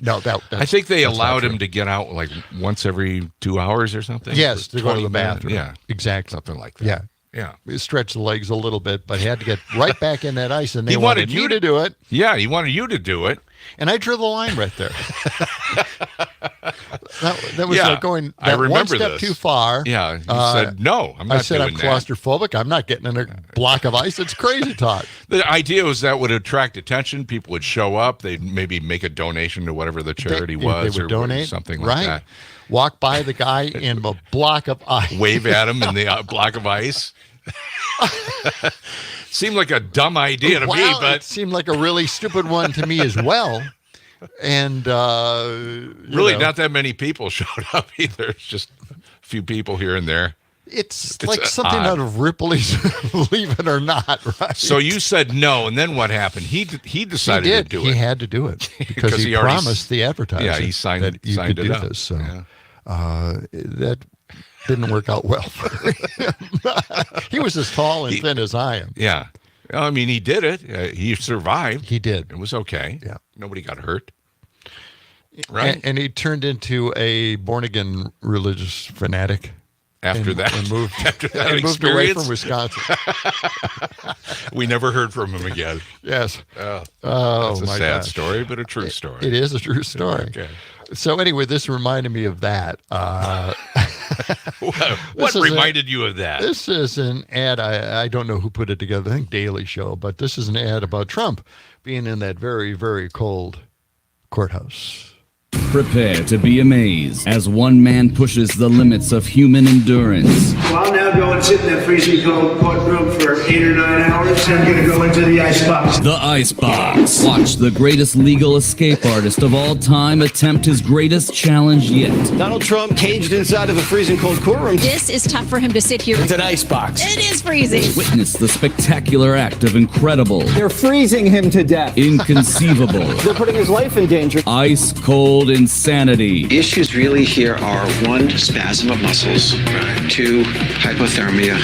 No, I think they allowed him to get out like once every 2 hours or something. Yes, to go to the bathroom. Yeah, exactly. Something like that. Yeah. Yeah. He stretched the legs a little bit, but he had to get right back in that ice, and they wanted you to do it. Yeah, he wanted you to do it. And I drew the line right there. that was going I remember one step this. too far. Yeah, you said, no, I'm not I said, doing I'm claustrophobic. I'm not getting in a block of ice. It's crazy talk. The idea was that would attract attention. People would show up. They'd maybe make a donation to whatever the charity was. They would donate. Something like that. Walk by the guy in a block of ice. Wave at him in the block of ice. Seemed like a dumb idea to me, but it seemed like a really stupid one to me as well. And really, not that many people showed up either. It's just a few people here and there. It's like something out of Ripley's Believe It or Not, right? So you said no, and then what happened? He decided to do it. He had to do it because he promised the advertiser. Yeah, he signed that you signed could it do up. this. So that didn't work out well for him. He was as tall and thin as I am. Yeah. I mean, he did it. He survived. He did. It was okay. Yeah. Nobody got hurt. Right. And he turned into a born-again religious fanatic. After that? And moved, after that and moved away experience? from Wisconsin. We never heard from him again. Yes. That's Oh, a my sad gosh. story, but a true story. It is a true story. Okay. So anyway, this reminded me of that. What reminded you of that? This is an ad. I don't know who put it together. I think Daily Show, but this is an ad about Trump being in that very, very cold courthouse. Prepare to be amazed as one man pushes the limits of human endurance. Well, I'll now go and sit in that freezing cold courtroom for 8 or 9 hours. I'm going to go into the icebox. The Icebox. Watch the greatest legal escape artist of all time attempt his greatest challenge yet. Donald Trump caged inside of a freezing cold courtroom. This is tough for him to sit here. It's an icebox. It is freezing. Witness the spectacular act of incredible, They're freezing him to death. inconceivable, They're putting his life in danger. ice cold insanity. The issues really here are 1, spasm of muscles, 2, hypothermia,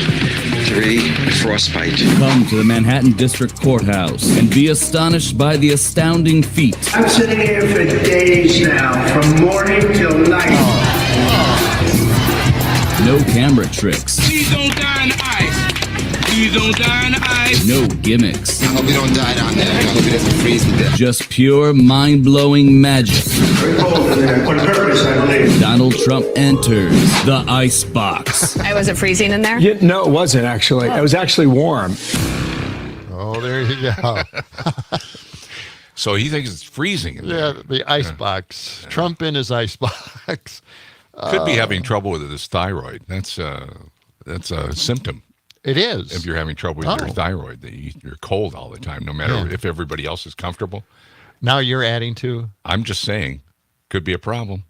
3, frostbite. Come to the Manhattan District Courthouse and be astonished by the astounding feat. I'm sitting here for days now, from morning till night. No camera tricks. Please don't die in the ice. Please don't die in the ice. No gimmicks. I hope you don't die down there. I hope you doesn't freeze to death. Just pure mind-blowing magic. Very cold in there. On purpose, I believe. Donald Trump enters the Icebox. I wasn't freezing in there. No, it wasn't actually. It was actually warm. Oh, there you go. So he thinks it's freezing in there. Yeah, the icebox. Trump in his icebox. Could be having trouble with his thyroid. That's a symptom. It is. If you're having trouble with your thyroid, that you're cold all the time, no matter if everybody else is comfortable. Now you're adding to? I'm just saying, could be a problem.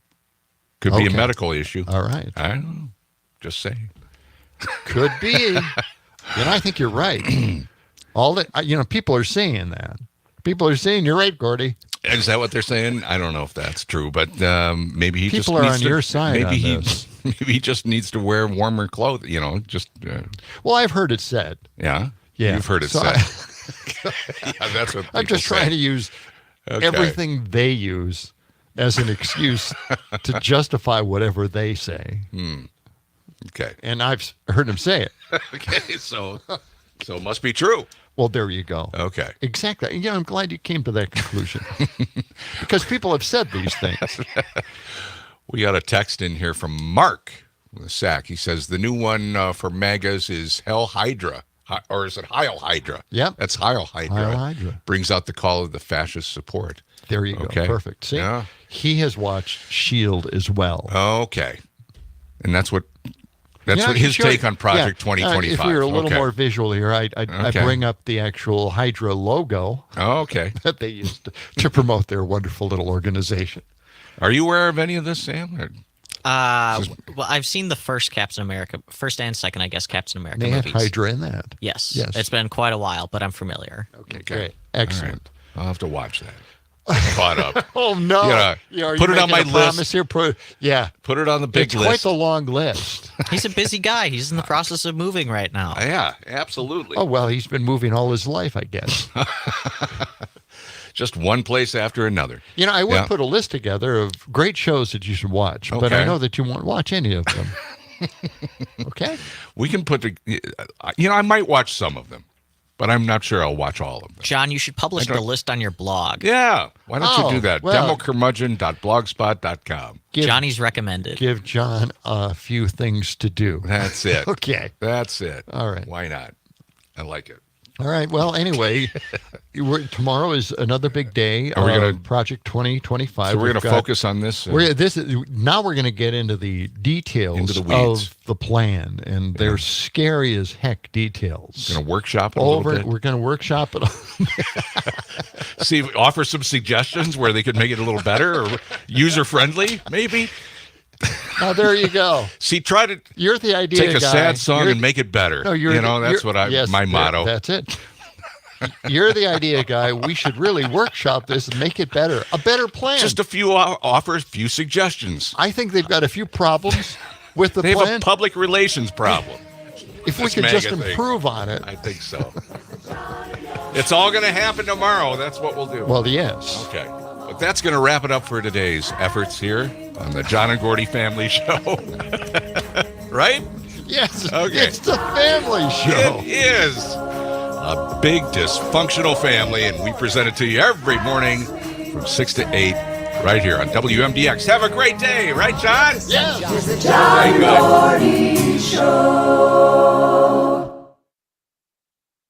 Could be a medical issue. All right. I don't know. Just saying. Could be. I think you're right. All that, people are saying that. People are saying you're right, Gordy. Is that what they're saying? I don't know if that's true, but maybe he people just are needs on your side. Maybe he just needs to wear warmer clothes. Well, I've heard it said. Yeah. You've heard it said. Yeah, that's what I'm just trying to use everything they use as an excuse to justify whatever they say. Okay. And I've heard him say it. Okay, so it must be true. Well, there you go. Okay. Exactly. I'm glad you came to that conclusion. Because people have said these things. We got a text in here from Mark with a sack. He says the new one for MAGAs is Hell Hydra. Or is it Heil Hydra? Yep. That's Heil Hydra. Heil Hydra. Brings out the call of the fascist support. There you go. Okay. Perfect. See, yeah. He has watched S.H.I.E.L.D. as well. Okay. And that's what his take on Project 2025. If we were a little more visual here, I bring up the actual Hydra logo that they used to promote their wonderful little organization. Are you aware of any of this, Sam? Well, I've seen the first and second, I guess, Captain America They movies. had Hydra in that. Yes. It's been quite a while, but I'm familiar. Okay, great. Excellent. Right. I'll have to watch that. Caught up. Oh, no. Put it on my list. Here? Put it on the big list. It's quite the long list. He's a busy guy. He's in the process of moving right now. Yeah, absolutely. Oh, well, he's been moving all his life, I guess. Just one place after another. I would put a list together of great shows that you should watch, but I know that you won't watch any of them. Okay? We can I might watch some of them, but I'm not sure I'll watch all of them. John, you should publish the list on your blog. Yeah. Why don't you do that? Well, democurmudgeon.blogspot.com. Johnny's recommended. Give John a few things to do. That's it. Okay. That's it. All right. Why not? I like it. All right. Well, anyway, tomorrow is another big day of Project 2025. So we're going to focus on this. Now we're going to get into the details of the plan, and they're scary as heck details. We're going to workshop it a little bit. We're going to workshop it. See, offer some suggestions where they could make it a little better or user-friendly, maybe. Now, there you go. See, try to you're the idea take a guy. sad song and make it better. No, that's what my motto. That's it. You're the idea guy. We should really workshop this and make it better. A better plan. Just a few offers, few suggestions. I think they've got a few problems with the plan. They have a public relations problem. If we could just improve on it. I think so. It's all going to happen tomorrow. That's what we'll do. Well, yes. Okay. But that's going to wrap it up for today's efforts here on the John and Gordy Family Show. Right? Yes. Okay. It's the family show. It is a big dysfunctional family, and we present it to you every morning from 6 to 8 right here on WMDX. Have a great day. Right, John? Yes. It's the John and Gordy Show.